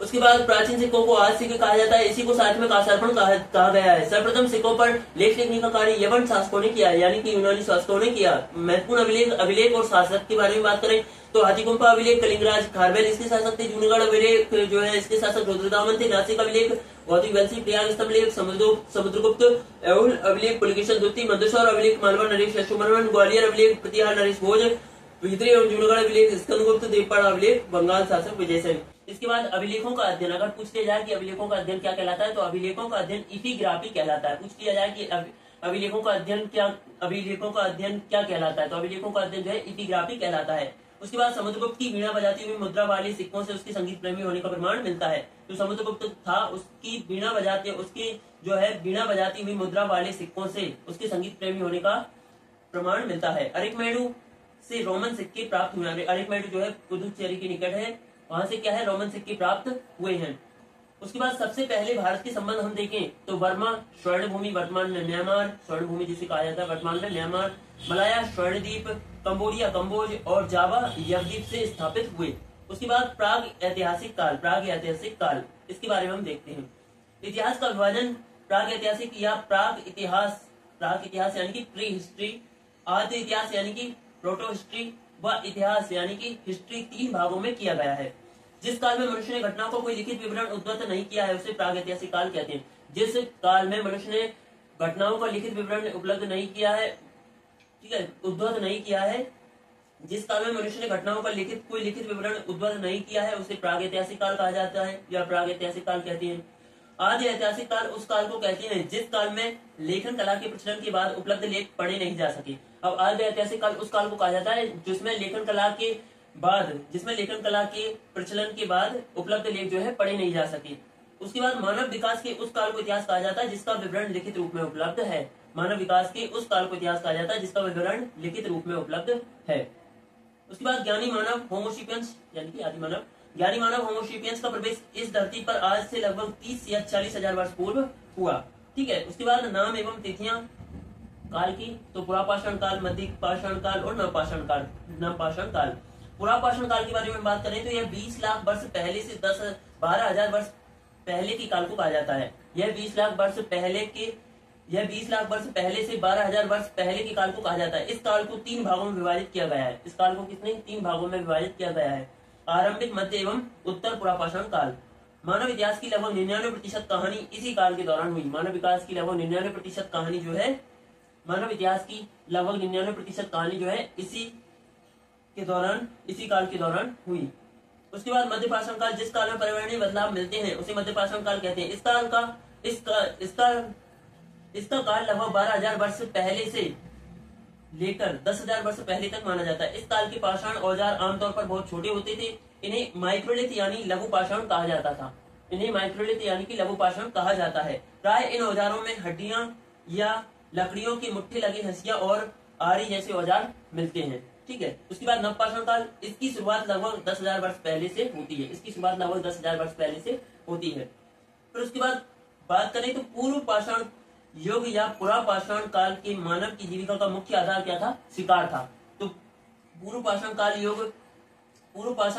उसके बाद प्राचीन सिक्कों को आज सिक्के कहा जाता है। इसी को साथ में काशार्पण कहा गया है। सर्वप्रथम सिक्कों पर लेख लिखने का कार्य यवन शासकों ने किया, यानी कि यूनानी शासकों ने किया। महत्वपूर्ण अभिलेख और शासक के बारे में बात करें तो हाथीगुम्फा अभिलेख कलिंगराज खारवेल इसके शासक थे। जूनागढ़ अभिलेख जो है इसके शासक रुद्रदामन थे। नासिक अभिलेख गौतमी वंशी, प्रयाग स्तंभलेख समुद्रगुप्त, एउल अभिलेख पुलकेशन द्वितीय, मंदसौर अभिलेख मालवा नरेश यशोवर्मन, ग्वालियर अभिलेख प्रतिहार नरेश भोज, भीतरी एवं जूनागढ़ अभिलेख स्कंदगुप्त, देवपाड़ा अभिलेख बंगाल शासक विजय सेन। इसके बाद अभिलेखों का अध्ययन, अगर पूछ लिया जाए कि अभिलेखों का अध्ययन क्या कहलाता है तो अभिलेखों का अध्ययन इपिग्राफी कहलाता है। पूछ लिया जाए कि अभिलेखों का अध्ययन क्या कहलाता है तो अभिलेखों का अध्ययन जो है इपिग्राफी कहलाता है। उसके बाद समुद्रगुप्त की वीणा बजाती हुई मुद्रा वाले सिक्कों से उसके संगीत प्रेमी होने का प्रमाण मिलता है। जो समुद्रगुप्त था उसकी वीणा बजाती हुई मुद्रा वाले सिक्कों से उसके संगीत प्रेमी होने का प्रमाण मिलता है। अरिकमेडु से रोमन सिक्के प्राप्त हुए। अरिकमेडु जो है पुदुचेरी के निकट है, वहां से क्या है रोमन सिक्के प्राप्त हुए हैं। उसके बाद सबसे पहले भारत के संबंध हम देखें तो बर्मा स्वर्ण भूमि वर्तमान में म्यांमार, स्वर्ण भूमि जिसे कहा जाता है वर्तमान में म्यांमार, मलाया स्वर्णद्वीप, कंबोडिया कंबोज और जावा यवद्वीप से स्थापित हुए। उसके बाद प्राग ऐतिहासिक काल इसके बारे में हम देखते हैं। इतिहास का विभाजन प्राग ऐतिहासिक या प्राग इतिहास यानी कि प्री हिस्ट्री, आद्य इतिहास यानी कि प्रोटो हिस्ट्री व इतिहास यानी कि हिस्ट्री 3 भागों में किया गया है। जिस काल में मनुष्य ने घटनाओं को कोई लिखित विवरण उद्धृत नहीं किया है उसे प्राग ऐतिहासिक काल कहते हैं। जिस काल में मनुष्य ने घटनाओं का लिखित विवरण उपलब्ध नहीं किया है, ठीक है, उद्धृत नहीं किया है, जिस काल में मनुष्य ने घटनाओं का कोई लिखित विवरण उद्धृत नहीं किया है उसे प्राग ऐतिहासिक काल कहा जाता है या प्राग ऐतिहासिक काल कहते हैं। आदि ऐतिहासिक काल उस काल को कहते हैं जिस काल में लेखन कला के प्रचलन के बाद उपलब्ध लेख पढ़े नहीं जा सके। अब आदि ऐतिहासिक काल उस काल को कहा जाता है जिसमें लेखन कला के प्रचलन के बाद उपलब्ध लेख जो है पढ़े नहीं जा सके। उसके बाद मानव विकास के उस काल को इतिहास कहा जाता है जिसका विवरण लिखित रूप में उपलब्ध है। मानव विकास के उस काल को इतिहास कहा जाता है जिसका विवरण लिखित रूप में उपलब्ध है। उसके बाद ज्ञानी मानव होमोसेपियंस यानी कि आदि मानव, ज्ञानी मानव होमोसेपियंस का प्रवेश इस धरती पर आज से लगभग 30 या 40 हजार वर्ष पूर्व हुआ। ठीक है। उसके बाद नाम एवं तिथियां काल की तो पुरापाषाण काल, मध्य पाषाण काल और नवपाषाण काल। पुरापाषाण काल के बारे में बात करें तो यह 20 लाख वर्ष पहले से 12 हजार वर्ष पहले की काल को कहा जाता है। यह 20 लाख वर्ष पहले से 12 हजार वर्ष पहले के काल को कहा जाता है। इस काल को 3 भागों में विभाजित किया गया है। इस काल को कितने 3 भागों में विभाजित किया गया है। आरंभिक, मध्य एवं उत्तर पुरापाषाण काल। मानव इतिहास की लगभग 99% कहानी इसी काल के दौरान हुई। मानव विकास की लगभग 99% कहानी जो है, मानव इतिहास की लगभग 99% कहानी जो है इसी काल के दौरान हुई। उसके बाद मध्यपाषाण काल, जिस काल में पर्यावरणीय बदलाव मिलते हैं उसे मध्यपाषाण काल कहते हैं। इसका काल लगभग 12,000 वर्ष पहले से लेकर 10,000 वर्ष पहले तक माना जाता है। इस काल के पाषाण औजार आमतौर पर बहुत छोटे होते थे। इन्हें माइक्रोलिथ यानी लघु पाषाण कहा जाता था। इन्हें माइक्रोलिथ यानी कि लघु पाषाण कहा जाता है। प्राय इन औजारों में हड्डियां या लकड़ियों की मुट्ठी लगी हंसिया और आरी जैसे औजार मिलते हैं। ठीक है। उसके बाद नवपाषाण काल, इसकी शुरुआत लगभग 10,000 वर्ष पहले से होती है। फिर उसके बाद बात करें तो पूर्व पाषाण युग या पुरापाषाण काल के मानव की जीविका का मुख्य आधार क्या था? शिकार था। तो पूर्व पाषाण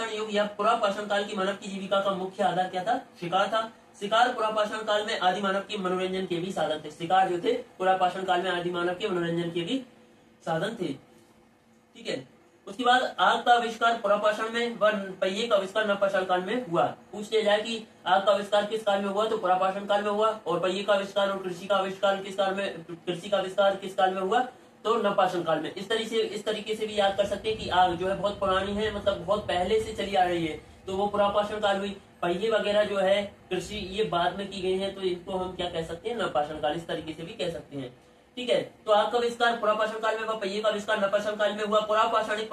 युग या पुरापाषाण काल की मानव की जीविका का मुख्य आधार क्या था? शिकार था। शिकार पुरापाषाण काल में आदि मानव के मनोरंजन के भी साधन थे। शिकार जो थे पुरापाषाण काल में आदि मानव के मनोरंजन के भी साधन थे। ठीक है। उसके बाद आग का आविष्कार पुरापाषाण में व पहिए का आविष्कार नवपाषाण काल में हुआ। पूछ लिया जाए कि आग का आविष्कार किस काल में हुआ, तो पुरापाषाण काल में हुआ। और पहिए का आविष्कार और कृषि का आविष्कार किस काल में हुआ, तो नवपाषाण काल में। इस तरीके से भी याद कर सकते हैं कि आग जो है बहुत पुरानी है, मतलब बहुत पहले से चली आ रही है, तो वो पुरापाषाण काल हुई। पहिए वगैरह जो है कृषि, ये बाद में की गई है, तो इनको हम क्या कह सकते हैं? नवपाषाण काल। इस तरीके से भी कह सकते हैं। ठीक है। तो आग का आविष्कार पुरापाषाण काल में हुआ, पहिए का आविष्कार नवपाषाण काल में हुआ। पुरापाषाणिक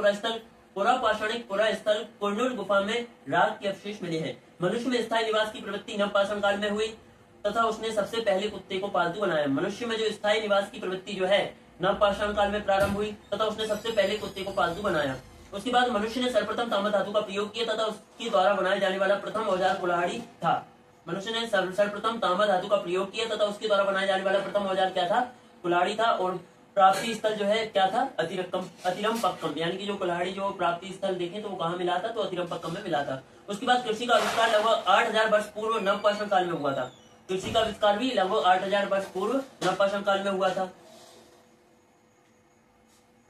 पुरास्थल कुरनूल गुफा में राख के अवशेष मिले हैं। मनुष्य में स्थायी निवास की प्रवृत्ति नवपाषाण काल में हुई तथा उसने सबसे पहले कुत्ते को पालतू बनाया। मनुष्य में जो स्थायी निवास की प्रवृत्ति जो है नवपाषाण काल में प्रारंभ हुई तथा उसने सबसे पहले कुत्ते को पालतू बनाया। उसके बाद मनुष्य ने सर्वप्रथम ताम्र धातु का प्रयोग किया तथा उसके द्वारा बनाए जाने वाला प्रथम औजार कुल्हाड़ी था। मनुष्य ने सर्वप्रथम ताम्र धातु का प्रयोग किया तथा उसके द्वारा बनाए जाने वाला प्रथम औजार क्या था? कुल्हाड़ी था। और प्राप्ति स्थल जो है क्या था? अतिरम्पक्कम, यानी कि जो कुल्हाड़ी जो प्राप्ति स्थल देखें तो वो कहाँ मिला था? तो अतिरम्पक्कम में मिला था। उसके बाद कृषि का आविष्कार लगभग 8,000 वर्ष पूर्व नवपाषाण काल में हुआ था। कृषि का आविष्कार भी लगभग 8,000 वर्ष पूर्व नवपाषाण काल में हुआ था।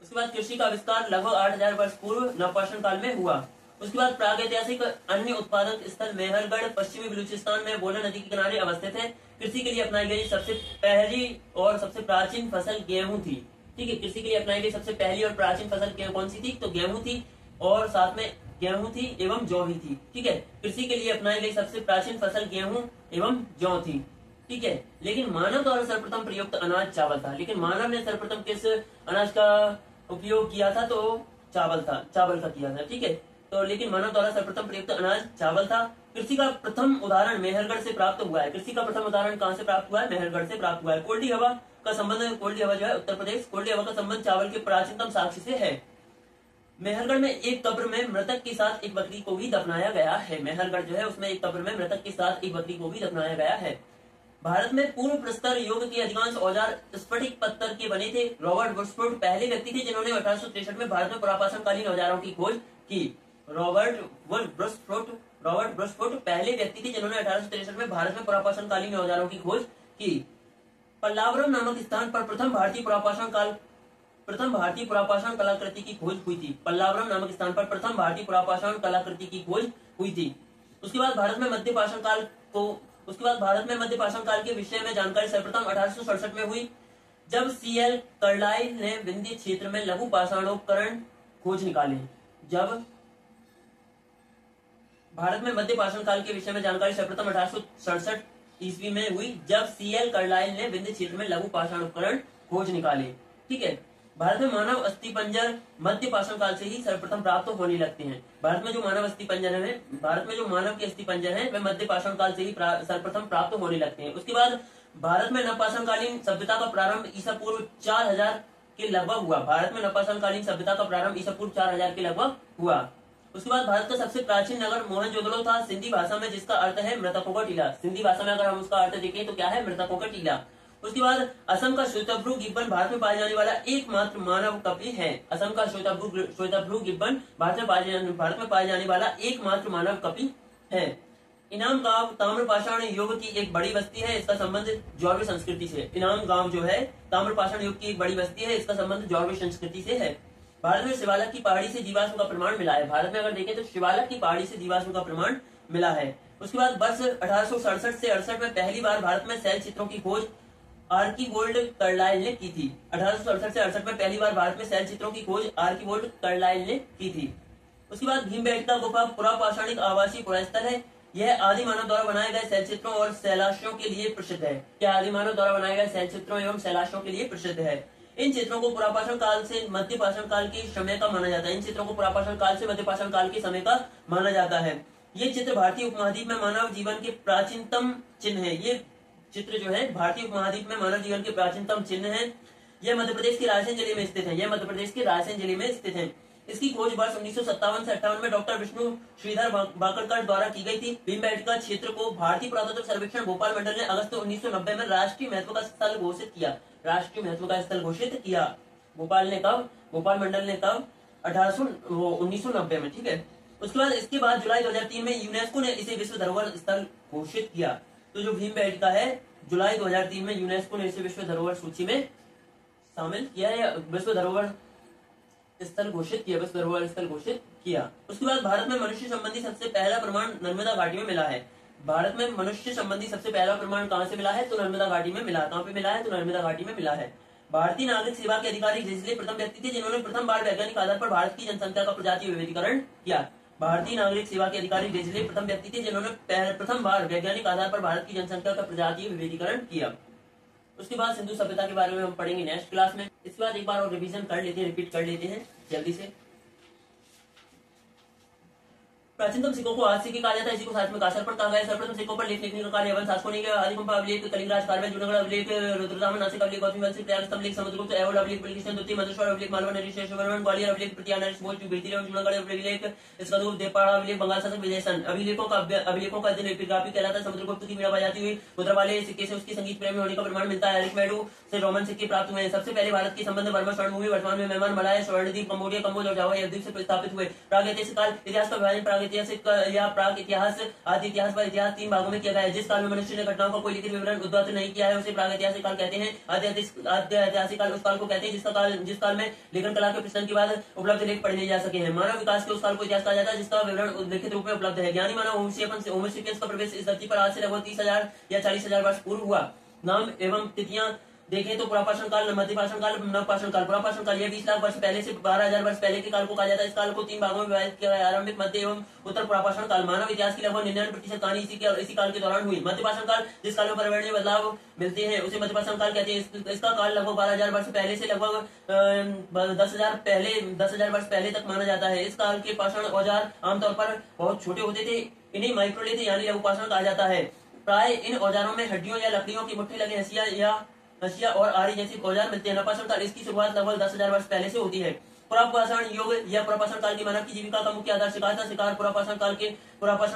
उसके बाद कृषि का आविष्कार लगभग 8,000 वर्ष पूर्व नवपाषाण काल में हुआ। उसके बाद प्रागैतिहासिक अन्य उत्पादक स्थल मेहरगढ़ पश्चिमी बलूचिस्तान में बोला नदी के किनारे अवस्थित है। कृषि के लिए अपनाई गई सबसे पहली और सबसे प्राचीन फसल गेहूं थी। ठीक है। कृषि के लिए अपनाई गई सबसे पहली और प्राचीन फसल कौन सी थी? तो गेहूं थी। और साथ में गेहूं थी एवं जौ भी थी। ठीक है। कृषि के लिए अपनाई गई सबसे प्राचीन फसल गेहूं एवं जौ थी। ठीक है। लेकिन मानव द्वारा सर्वप्रथम प्रयुक्त अनाज चावल था। लेकिन मानव ने सर्वप्रथम किस अनाज का उपयोग किया था? तो चावल का किया था। ठीक है। तो लेकिन मानव द्वारा सर्वप्रथम प्रयुक्त अनाज चावल था। कृषि का प्रथम उदाहरण मेहरगढ़ से प्राप्त हुआ है। कृषि का प्रथम उदाहरण कहाँ से प्राप्त हुआ है? मेहरगढ़ से प्राप्त हुआ है। कोल्डी हवा का उत्तर प्रदेश, कोल्डी हवा का संबंध चावल के प्राचीनतम साक्ष्य से है। मेहरगढ़ में एक कब्र में मृतक के साथ एक बकरी को भी दफनाया गया है। मेहरगढ़ जो है उसमें एक कब्र में मृतक के साथ एक बकरी को भी दफनाया गया है। भारत में पूर्व प्रस्तर युग के अधिकांश औजार स्फटिक पत्थर के बने थे। रॉबर्ट ब्रुसफोर्ड पहले व्यक्ति थे जिन्होंने 1863 में भारत में पुरापाषाण कालीन औजारों की खोज की। रॉबर्ट ब्रुसफोर्ड पहले व्यक्ति थे जिन्होंने 1863 में भारत में पुरापाषाण कालीन औजारों की खोज की। पल्लावरम नामक स्थान पर प्रथम भारतीय पुरापाषाण कलाकृति की खोज हुई थी। पल्लावरम नामक स्थान पर प्रथम भारतीय पुरापाषाण कलाकृति की खोज हुई थी। उसके बाद भारत में मध्यपाषाण काल के विषय में जानकारी सर्वप्रथम 1867 में हुई, जब सीएल कार्लाइल ने विंध्य क्षेत्र में लघु पाषाणोपकरण खोज निकाले। जब भारत में मध्यपाषाण काल के विषय में जानकारी सर्वप्रथम 1867 ईस्वी में हुई, जब सीएल कार्लाइल ने विंध्य क्षेत्र में लघु पाषाण उपकरण खोज निकाले। ठीक है। भारत में मानव अस्थिपंजर मध्यपाषाण काल से ही सर्वप्रथम प्राप्त होने लगते हैं। भारत में जो मानव के अस्थिपंजर हैं वे मध्यपाषाण काल से ही सर्वप्रथम प्राप्त होने लगते हैं। उसके बाद भारत में नवपाषाण कालीन सभ्यता का प्रारंभ ईसा पूर्व 4000 के लगभग हुआ। भारत में नवपाषाण कालीन सभ्यता का प्रारंभ ईसा पूर्व 4000 के लगभग हुआ। उसके बाद भारत का सबसे प्राचीन नगर मोहनजोदड़ो था, सिंधी भाषा में, जिसका अर्थ है मृतकों का टीला। सिंधी भाषा में अगर हम उसका अर्थ देखें तो क्या है? मृतकों का टीला। उसके बाद असम का श्वेतभ्रू गिब्बन भारत में पाए जाने वाला एकमात्र मानव कपि है। असम का श्वेतभ्रू गिब्बन भारत में पाए जाने वाला एकमात्र मानव कपि है। इनाम गांव ताम्रपाषाण युग की एक बड़ी बस्ती है। इसका संबंध जॉर्वे संस्कृति से। इनाम गांव जो है ताम्रपाषाण युग की एक बड़ी बस्ती है। इसका संबंध जॉर्वे संस्कृति से है। भारत में शिवालिक की पहाड़ी से जीवाश्म का प्रमाण मिला है। भारत में अगर देखें तो शिवालिक की पहाड़ी से जीवाश्म का प्रमाण मिला है। उसके बाद वर्ष 1867 से 68 में पहली बार भारत में शैल चित्रों की खोज आर्कीवोल्ड कार्लाइल ने की थी। 1867 से 68 में पहली बार भारत में शैल चित्रों की खोज आर्कीवोल्ड कार्लाइल ने की थी। उसके बाद भीमबेटका गुफा पुरापाषाणिक आवासीय पुरास्थल है। यह आदि मानव द्वारा बनाए गए शैल चित्रों और शैलाशियों के लिए प्रसिद्ध है। यह आदि मानव द्वारा बनाए गए शैल चित्रों एवं शैलाशियों के लिए प्रसिद्ध है। इन चित्रों को पुरापाषाण काल से मध्य पाषाण काल के समय का माना जाता है। इन चित्रों को पुरापाषाण काल से मध्य पाषाण काल के समय का माना जाता है। ये चित्र भारतीय उपमहाद्वीप में मानव जीवन के प्राचीनतम चिन्ह है। ये चित्र जो है भारतीय उपमहाद्वीप में मानव जीवन के प्राचीनतम चिन्ह है। यह मध्य प्रदेश के रायसेन जिले में स्थित है। यह मध्य प्रदेश के रायसेन जिले में स्थित है। इसकी खोज वर्ष 1957 से 58 में डॉक्टर विष्णु श्रीधर बाकड़कर द्वारा की गई थी। भीमबेटका क्षेत्र को भारतीय पुरातत्व सर्वेक्षण भोपाल मंडल ने अगस्त 1990 में राष्ट्रीय महत्व का स्थल घोषित किया। राष्ट्रीय महत्व का स्थल घोषित किया भोपाल मंडल ने कब 1990 में, ठीक है। उसके बाद इसके बाद जुलाई 2003 में यूनेस्को ने इसे विश्व धरोहर स्थल घोषित किया। तो जो भीमबेटका है जुलाई 2003 में यूनेस्को ने इसे विश्व धरोहर सूची में शामिल किया या विश्व धरोहर स्थल घोषित किया। उसके बाद भारत में मनुष्य संबंधी सबसे पहला प्रमाण नर्मदा घाटी में मिला है। भारत में मनुष्य संबंधी सबसे पहला प्रमाण कहां से मिला है? तो नर्मदा घाटी में मिला। कहां पे मिला है? तो नर्मदा घाटी में मिला है। भारतीय नागरिक सेवा के अधिकारी रिजले प्रथम व्यक्ति थे जिन्होंने प्रथम बार वैज्ञानिक आधार पर भारत की जनसंख्या का प्रजातीय विविधीकरण किया। भारतीय नागरिक सेवा के अधिकारी रिजले प्रथम व्यक्ति थे जिन्होंने प्रथम बार वैज्ञानिक आधार पर भारत की जनसंख्या का प्रजातीय विविधीकरण किया। उसके बाद सिंधु सभ्यता के बारे में हम पढ़ेंगे नेक्स्ट क्लास में। इसके बाद एक बार और रिवीजन कर लेते हैं, रिपीट कर लेते हैं जल्दी से। प्राचीनतम सिक्कों को आज सिक्के कहा जाता है। इसी को साथ में कासरपण कहा गया। सर्वप्रथम सिक्कों पर लेख लिखने का कार्य यवन शासकों ने किया। आदिकंपा अभिलेख, कलिंगराज कार्बन, जूनागढ़ अभिलेख, रुद्रदामन नासिक अभिलेख, गौतमी वंश, प्रयाग स्तंभ लेख, समुद्रगुप्त, ऐहोल अभिलेख, बल्किस्तान द्वितीय, मधुश्वर अभिलेख, मालवा नरेश्वर, ग्वालियर अभिलेख, प्रतिया नरेश भोज, बेतिया, जूनागढ़ अभिलेख, स्कंदूर, देवपाड़ा अभिलेख, बंगाल शासक विजयसन। अभिलेखों का अध्ययन एपिग्राफी कहलाता है। समुद्रगुप्त की मीरा बजाती हुई मुद्रा वाले सिक्के से उसकी संगीत प्रेमी होने का प्रमाण मिलता है। अरिकमेडू से रोमन सिक्के प्राप्त हुए हैं। सबसे पहले भारत के संबंध बर्मा स्वर्णभूमि, वर्तमान में म्यांमार, मलाया, स्वर्णद्वीप, कंबोडिया, कम्बोज और जावा द्वीप से स्थापित हुए। प्रागैतिहासिक काल, इतिहास का विभाजन प्रागैतिहासिक या प्राग इतिहास, आदि इतिहास पर इतिहास 3 भागों में किया गया है। जिस काल में मनुष्य ने घटनाओं का कोई लिखित विवरण उद्धृत नहीं किया है उसे प्रागैतिहासिक काल कहते हैं। आदि ऐतिहासिक काल उस काल को कहते हैं जिस काल में लेखन कला के प्रचलन के बाद उपलब्ध लेख पढ़े जा सके हैं। मानव विकास के उस काल को इतिहास कहा जाता है जिसका विवरण लिखित रूप में उपलब्ध है। ज्ञानी मानव होमो सेपियंस का प्रवेश इस धरती पर आज से लगभग 30,000 या 40,000 वर्ष पूर्व हुआ। नाम एवं तिथियां देखें तो पुरापाषाण काल, मध्य पाषाण काल, नवपाषाण काल। पुरापाषाण काल यह 20 लाख वर्ष पहले से 12,000 वर्ष पहले के काल को कहा जाता है। इस काल को 3 भागों में विभाजित किया गया है। आरंभिक, मध्य एवं उत्तर पुरापाषाण काल। मानव इतिहास की लगभग 99% कहानी इसी काल के दौरान हुई। मध्य पाषाण काल, जिस काल में पर्यावरणीय बदलाव मिलते हैं उसे मध्य पाषाण काल कहते हैं। इसका काल लगभग 12,000 वर्ष पहले से लगभग 10,000 वर्ष पहले तक माना जाता है। इस काल के पाषाण औजार आमतौर पर बहुत छोटे होते थे। इन्हें माइक्रोलिथ यानी लघु पाषाण कहा जाता है। प्राय इन औजारों में हड्डियों या लकड़ियों की मुट्ठी लगे हंसिया और आरी जैसी औजार मिलते हैं। नवपाषाण काल, इसकी शुरुआत लगभग 10,000 वर्ष पहले से होती है। पुरापाषाण युग या पुरापाषाण काल की मानव की जीविका का मुख्य आधार शिकार था। शिकार पुरापाषाण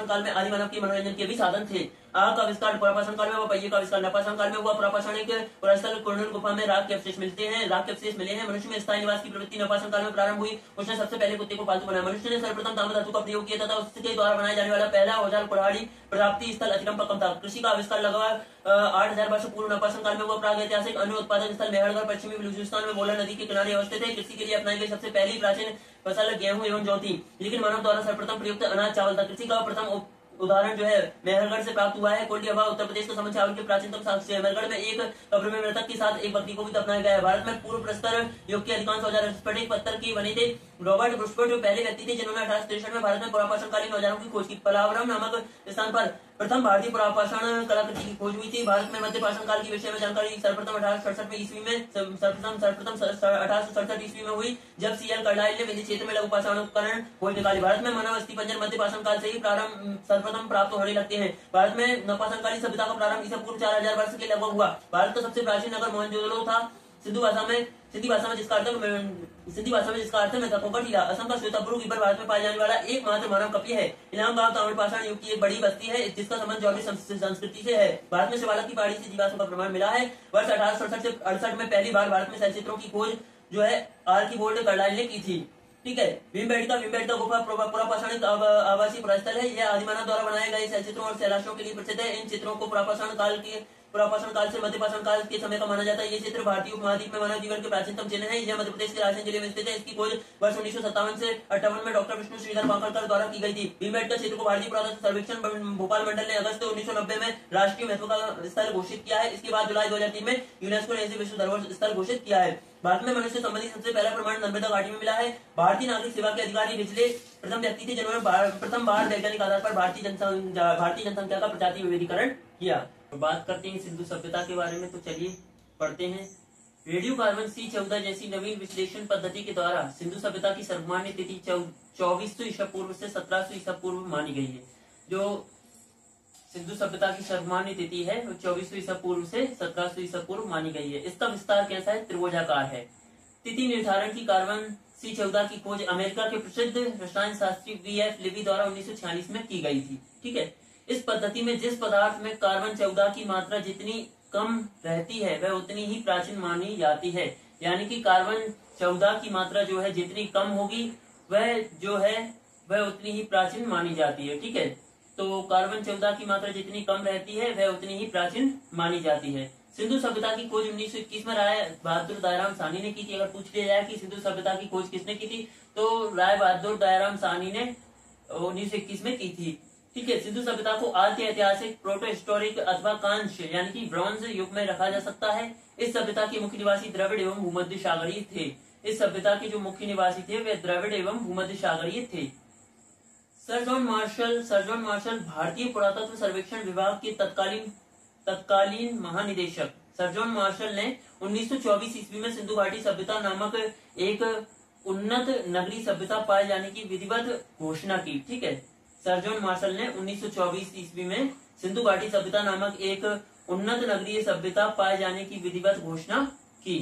काल में आदि मानव के मनोरंजन के भी साधन थे। आग का आविष्कार पुरापाषाण काल में हुआ। पहिए का आविष्कार नवपाषाण काल में हुआ। पुरापाषाणिक पुरास्थल कुंडल गुफा में राख के अवशेष मिले हैं। मनुष्य में स्थायी निवास की प्रवृत्ति नवपाषाण काल में प्रारंभ हुई। उसने सबसे पहले कुत्ते को पालतू बनाया। मनुष्य ने सर्वप्रथम ताम्र धातु का प्रयोग किया तथा उसके द्वारा बनाए जाने वाला पहला औजार कुल्हाड़ी प्राप्ति स्थल अतिक्रम पक्कम था। कृषि का आविष्कार लगभग 8,000 वर्ष पूर्व नवपाषाण काल में हुआ। प्रागैतिहासिक अन्न उत्पादन स्थल मेहरगढ़ पश्चिमी बलूचिस्तान में बोला नदी के किनारे अवस्थित है। कृषि के लिए अपनाई गई सबसे पहली प्राचीन फसल गेहूं एवं जौ थी, लेकिन मानव द्वारा सर्वप्रथम प्रयुक्त अनाज चावल था। कृषि का प्रथम उदाहरण जो है मेहरगढ़ से प्राप्त हुआ है। कोल्डी अभाव उत्तर प्रदेश का समझ चावल के प्राचीनतम साक्ष्य है। मेहरगढ़ में एक कब्र में मृतक के साथ एक बकरी को भी दफनाया गया है। भारत में पूर्व प्रस्तर युग के अधिकांश औजार स्फटिक पत्थर के बने थे। रॉबर्ट ब्रुस्फोर्ड जो पहले व्यक्ति थे जिन्होंने 1863 में भारत में पुरापाषाणकालीन औजारों की खोज की। पलावरम नामक स्थान पर प्रथम भारतीय पुरापाषाण कलाकृति की खोज हुई थी। भारत में मध्य पाषाण काल के विषय में जानकारी सर्वप्रथम 1867 ईस्वी में हुई, जब सीएल कार्लाइल ने विंध्य क्षेत्र में लघु पाषाण उपकरण खोज निकाली। भारत में मानव अस्थि पंजर मध्य पाषाण काल से ही सर्वप्रथम प्राप्त होने लगते हैं। भारत में नवपाषाणकालीन सभ्यता का प्रारंभ ईसा पूर्व 4,000 वर्ष के लगभग हुआ। भारत का सबसे प्राचीन नगर मोहनजोदड़ो था। सिंधी भाषा में जिसका अर्थ है मृतकों का टीला। असम का श्वेतब्रू गिब्बर भारत में पाए जाने वाला एकमात्र मानव कपि है। इलाम गांव ताम्रपाषाण युग की एक बड़ी बस्ती है जिसका संबंध जौहरी संस्कृति से है। भारत में शिवालिक की पहाड़ी से जीवाश्म का प्रमाण मिला है। वर्ष 1867 से 68 में पहली बार भारत में चलचित्रों की खोज जो है आर्कीवोल्ड कार्लाइल ने की थी। ठीक है। भीमबेटका गुफा पुरापाषाणिक आवासीय पुरास्थल है। यह आदिमानव द्वारा बनाए गए चलचित्रों और शैलाशियों के लिए प्रसिद्ध है। इन चित्रों को पुरापाषाण काल पुरापाषाण काल से मध्य पाषाण काल के समय का माना जाता है। ये क्षेत्र भारतीय उपमहाद्वीप में मानव जीवन के प्राचीनतम चिन्ह है। यह मध्य प्रदेश के रायसेन जिले में स्थित है। इसकी खोज वर्ष 1957 से 58 में डॉक्टर विष्णु श्रीधर पांकड़कर द्वारा की गई थी। भीमबेटका क्षेत्र को भारतीय पुरातत्व सर्वेक्षण भोपाल मंडल ने अगस्त 1990 में राष्ट्रीय महत्व का स्थल घोषित किया है। इसके बाद जुलाई 2003 में यूनेस्को ने इसे विश्व धरोहर स्थल घोषित किया है। भारत में मनुष्य संबंधी सबसे पहला प्रमाण नर्मदा घाटी में मिला है। भारतीय नागरिक सेवा के अधिकारी निचले प्रथम व्यक्ति थे जिन्होंने प्रथम बार वैज्ञानिक आधार पर भारतीय जनसंख्या का प्रजाति विविधीकरण किया। तो बात करते हैं सिंधु सभ्यता के बारे में, तो चलिए पढ़ते हैं। रेडियो कार्बन C14 जैसी नवीन विश्लेषण पद्धति के द्वारा सिंधु सभ्यता की सर्वमान्य तिथि 2400 ईसा पूर्व से 1700 ईसा पूर्व मानी गई है। जो सिंधु सभ्यता की सर्वमान्य तिथि है वो 2400 ईसा पूर्व से 1700 ईसा पूर्व मानी गई है। इसका विस्तार कैसा है? त्रिभुजाकार है। तिथि निर्धारण की कार्बन C14 की खोज अमेरिका के प्रसिद्ध रसायन शास्त्री V.F. लेवी द्वारा 1946 में की गई थी। ठीक है, इस पद्धति में जिस पदार्थ में कार्बन 14 की मात्रा जितनी कम रहती है वह उतनी ही प्राचीन मानी जाती है। यानी कि कार्बन 14 की मात्रा जो है जितनी कम होगी वह जो है वह उतनी ही प्राचीन मानी जाती है। ठीक है, तो कार्बन 14 की मात्रा जितनी कम रहती है वह उतनी ही प्राचीन मानी जाती है। सिंधु सभ्यता की खोज 1921 में राय बहादुर दयाराम साहनी ने की थी। अगर पूछ लिया जाए कि सिंधु सभ्यता की खोज किसने की थी, तो राय बहादुर दयाराम साहनी ने 1921 में की थी। ठीक है, सिंधु सभ्यता को आद्य ऐतिहासिक, प्रोटो हिस्टोरिक अथवा कांस्य यानी कि ब्रॉन्ज युग में रखा जा सकता है। इस सभ्यता के मुख्य निवासी द्रविड़ एवं भूमध्य सागरीय थे। इस सभ्यता के जो मुख्य निवासी थे वे द्रविड़ एवं भूमध्य सागरीय थे। सर जॉन मार्शल भारतीय पुरातत्व सर्वेक्षण विभाग के तत्कालीन महानिदेशक सर जॉन मार्शल ने 1924 ईस्वी में सिंधु घाटी सभ्यता नामक एक उन्नत नगरीय सभ्यता पाए जाने की विधिवत घोषणा की। ठीक है, सर जॉन मार्शल ने 1924 ईस्वी में सिंधु घाटी सभ्यता नामक एक उन्नत नगरीय सभ्यता पाए जाने की विधिवत घोषणा की।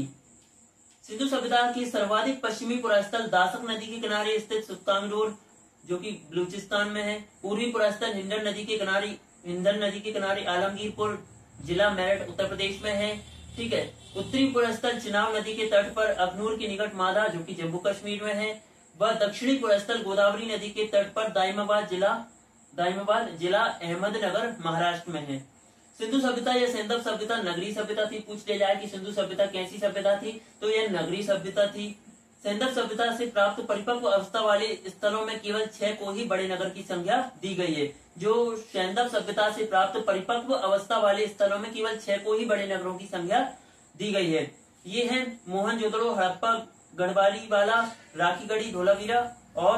सिंधु सभ्यता की सर्वाधिक पश्चिमी पुरास्थल दासक नदी के किनारे स्थित सुत्तांगडोर जो कि बलूचिस्तान में है। पूर्वी पुरास्थल हिंडन नदी के किनारे आलमगीरपुर जिला मेरठ उत्तर प्रदेश में है। ठीक है, उत्तरी पुरास्थल चिनाब नदी के तट पर अखनूर के निकट माधा जो कि जम्मू कश्मीर में है। वह दक्षिणी पुरास्थल गोदावरी नदी के तट पर दाइमाबाद जिला अहमदनगर महाराष्ट्र में है। सिंधु सभ्यता या सैंधव सभ्यता नगरीय सभ्यता थी। पूछ लिया जाए कि सिंधु सभ्यता कैसी सभ्यता थी, तो यह नगरीय सभ्यता थी। सैंधव सभ्यता से प्राप्त परिपक्व अवस्था वाले स्थलों में केवल 6 को ही बड़े नगर की संख्या दी गई है। जो सैंधव सभ्यता से प्राप्त परिपक्व अवस्था वाले स्थलों में केवल 6 को ही बड़े नगरों की संख्या दी गई है। ये है मोहनजोदड़ो, हड़प्पा, गढ़वालीवाला, राखीगढ़ी, धोलावीरा और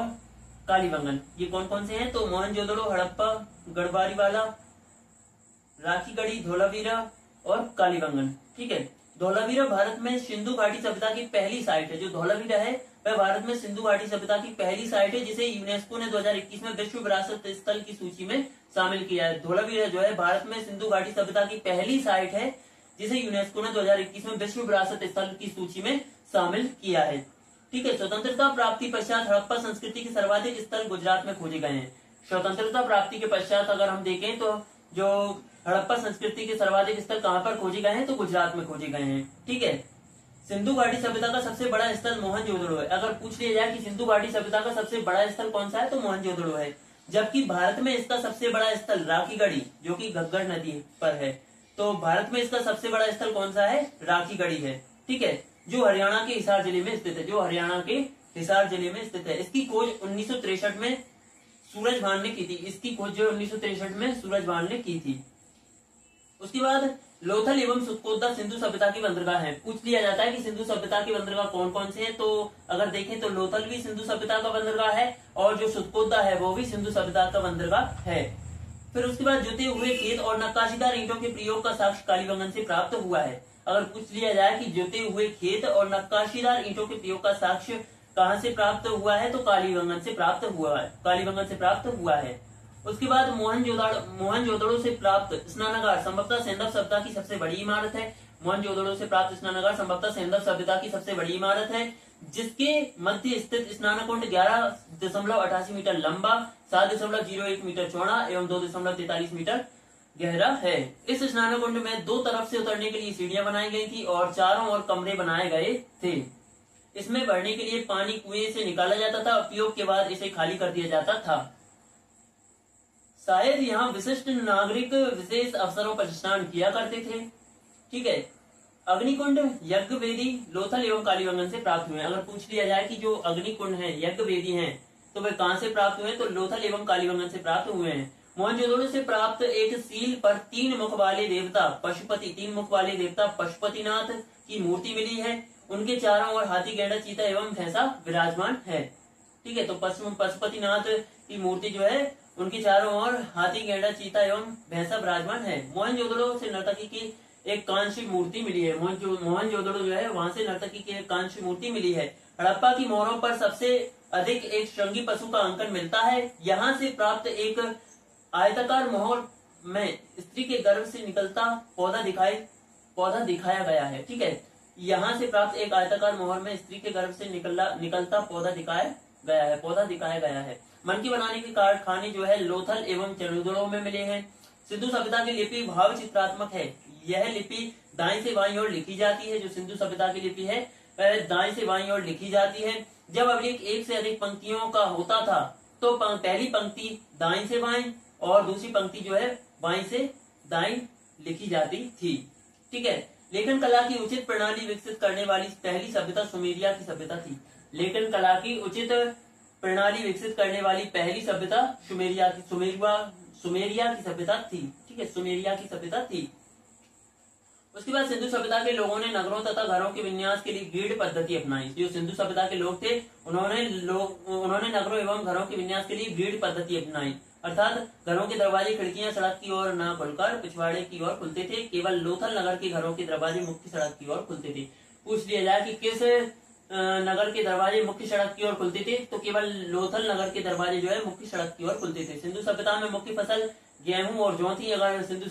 कालीबंगन। ये कौन कौन से हैं? तो मोहनजोदड़ो, हड़प्पा, गढ़वालीवाला, राखीगढ़ी, धोलावीरा और कालीबंगन। ठीक है, धोलावीरा भारत में सिंधु घाटी सभ्यता की पहली साइट है। जो धोलावीरा है वह भारत में सिंधु घाटी सभ्यता की पहली साइट है जिसे यूनेस्को ने 2021 में विश्व विरासत स्थल की सूची में शामिल किया है। धोलावीरा जो है भारत में सिंधु घाटी सभ्यता की पहली साइट है जिसे यूनेस्को ने 2021 में विश्व विरासत स्थल की सूची में शामिल किया है। ठीक है, स्वतंत्रता प्राप्ति पश्चात हड़प्पा संस्कृति के सर्वाधिक स्थल गुजरात में खोजे गए हैं। स्वतंत्रता प्राप्ति के पश्चात अगर हम देखें तो जो हड़प्पा संस्कृति के सर्वाधिक स्थल कहाँ पर खोजे गए हैं, तो गुजरात में खोजे गए हैं। ठीक है, सिंधु घाटी सभ्यता का सबसे बड़ा स्थल मोहनजोदड़ो है। अगर पूछ लिया जाए कि सिंधु घाटी सभ्यता का सबसे बड़ा स्थल कौन सा है, तो मोहनजोदड़ो है। जबकि भारत में इसका सबसे बड़ा स्थल राखीगढ़ी जो कि घग्गर नदी पर है। तो भारत में इसका सबसे बड़ा स्थल कौन सा है? राखीगढ़ी है। ठीक है, जो हरियाणा के हिसार जिले में स्थित है। इसकी खोज 1963 में सूरजभान ने की थी। इसकी खोज जो 1963 में सूरजभान ने की थी। उसके बाद लोथल एवं सुतकोदा सिंधु सभ्यता की बंदरगाह है। पूछ लिया जाता है कि सिंधु सभ्यता की बंदरगाह कौन कौन से हैं, तो अगर देखें तो लोथल भी सिंधु सभ्यता का बंदरगाह है और जो सुतकोदा है वो भी सिंधु सभ्यता का बंदरगाह है। फिर उसके बाद जुते हुए खेत और नक्काशीदार ईंटों के प्रयोग का साक्ष्य कालीबंगन से प्राप्त हुआ है। अगर पूछ लिया जाए कि जुते हुए खेत और नक्काशीदार ईंटों के प्रयोग का साक्ष्य कहाँ से प्राप्त हुआ है, तो कालीबंगन से प्राप्त हुआ है। उसके बाद मोहनजोदड़ो से प्राप्त स्नानागार संभवतः सैंधव सभ्यता की सबसे बड़ी इमारत है। मोहनजोदड़ो से प्राप्त स्नानागार संभवतः सैंधव सभ्यता की सबसे बड़ी इमारत है, जिसके मध्य स्थित स्नानकुंड 11.88 मीटर लंबा, 7.01 मीटर चौड़ा एवं 2.43 मीटर गहरा है। इस स्नानकुंड में दो तरफ से उतरने के लिए सीढ़ियां बनाई गई थी और चारों ओर कमरे बनाए गए थे। इसमें भरने के लिए पानी कुएं से निकाला जाता था। उपयोग के बाद इसे खाली कर दिया जाता था। शायद यहाँ विशिष्ट नागरिक विशेष अवसरों पर स्नान किया करते थे। ठीक है, अग्निकुंड, यज्ञ वेदी लोथल एवं कालीबंगन से प्राप्त हुए। अगर पूछ लिया जाए कि जो अग्निकुंड है, यज्ञ वेदी है, तो वे कहां से प्राप्त हुए, तो लोथल एवं कालीबंगन से प्राप्त हुए हैं। मोहनजोदड़ो से प्राप्त एक सील पर 3 मुख वाले देवता पशुपतिनाथ की मूर्ति मिली है। उनके चारों ओर हाथी, गैंडा, चीता एवं भैंसा विराजमान है। ठीक है, तो पशुपतिनाथ की मूर्ति जो है, उनके चारों ओर हाथी, गैंडा, चीता एवं भैंसा विराजमान है। मोहनजोदड़ो से नर्तकी की एक कांस्य मूर्ति मिली है। मोहनजोदड़ो जो है, वहां से नर्तकी की एक कांस्य मूर्ति मिली है। हड़प्पा की मोहरों पर सबसे अधिक एक श्रृंगी पशु का अंकन मिलता है। यहाँ से प्राप्त एक आयताकार मोहर में स्त्री के गर्भ से निकलता पौधा दिखाया गया है। ठीक है, यहाँ से प्राप्त एक आयताकार मोहर में स्त्री के गर्भ से निकलता पौधा दिखाया गया है। मनकी बनाने के कारखाने जो है लोथल एवं चंदोड़ में मिले हैं। सिंधु सभ्यता की लिपि भाव चित्रात्मक है। यह लिपि दाएं से बाईं ओर लिखी जाती है। जो सिंधु सभ्यता की लिपि है, दाएं से बाईं ओर लिखी जाती है। जब अभिलेख एक से अधिक पंक्तियों का होता था तो पहली पंक्ति दाएं से बाएं और दूसरी पंक्ति जो है बाएं से दाएं लिखी जाती थी। ठीक है, लेखन कला की उचित प्रणाली विकसित करने वाली पहली सभ्यता सुमेरिया की सभ्यता थी। लेखन कला की उचित प्रणाली विकसित करने वाली पहली सभ्यता सुमेरिया की सभ्यता थी। ठीक है, सुमेरिया की सभ्यता थी। उसके बाद सिंधु सभ्यता के लोगों ने नगरों तथा घरों के विन्यास के लिए ग्रिड पद्धति अपनाई। जो सिंधु सभ्यता के लोग थे, उन्होंने नगरों एवं घरों के विन्यास के लिए ग्रिड पद्धति अपनाई, अर्थात घरों के दरवाजे खिड़कियां सड़क की ओर न खुलकर पिछवाड़े की ओर खुलते थे। केवल लोथल नगर के घरों के दरवाजे मुख्य सड़क की ओर खुलते थे। पूछ लिया जाए कि किस नगर के दरवाजे मुख्य सड़क की ओर खुलते थे, तो केवल लोथल नगर के दरवाजे जो है मुख्य सड़क की ओर खुलते थे। सिंधु सभ्यता में मुख्य फसल गेहूं और जौ थी। अगर सिंधु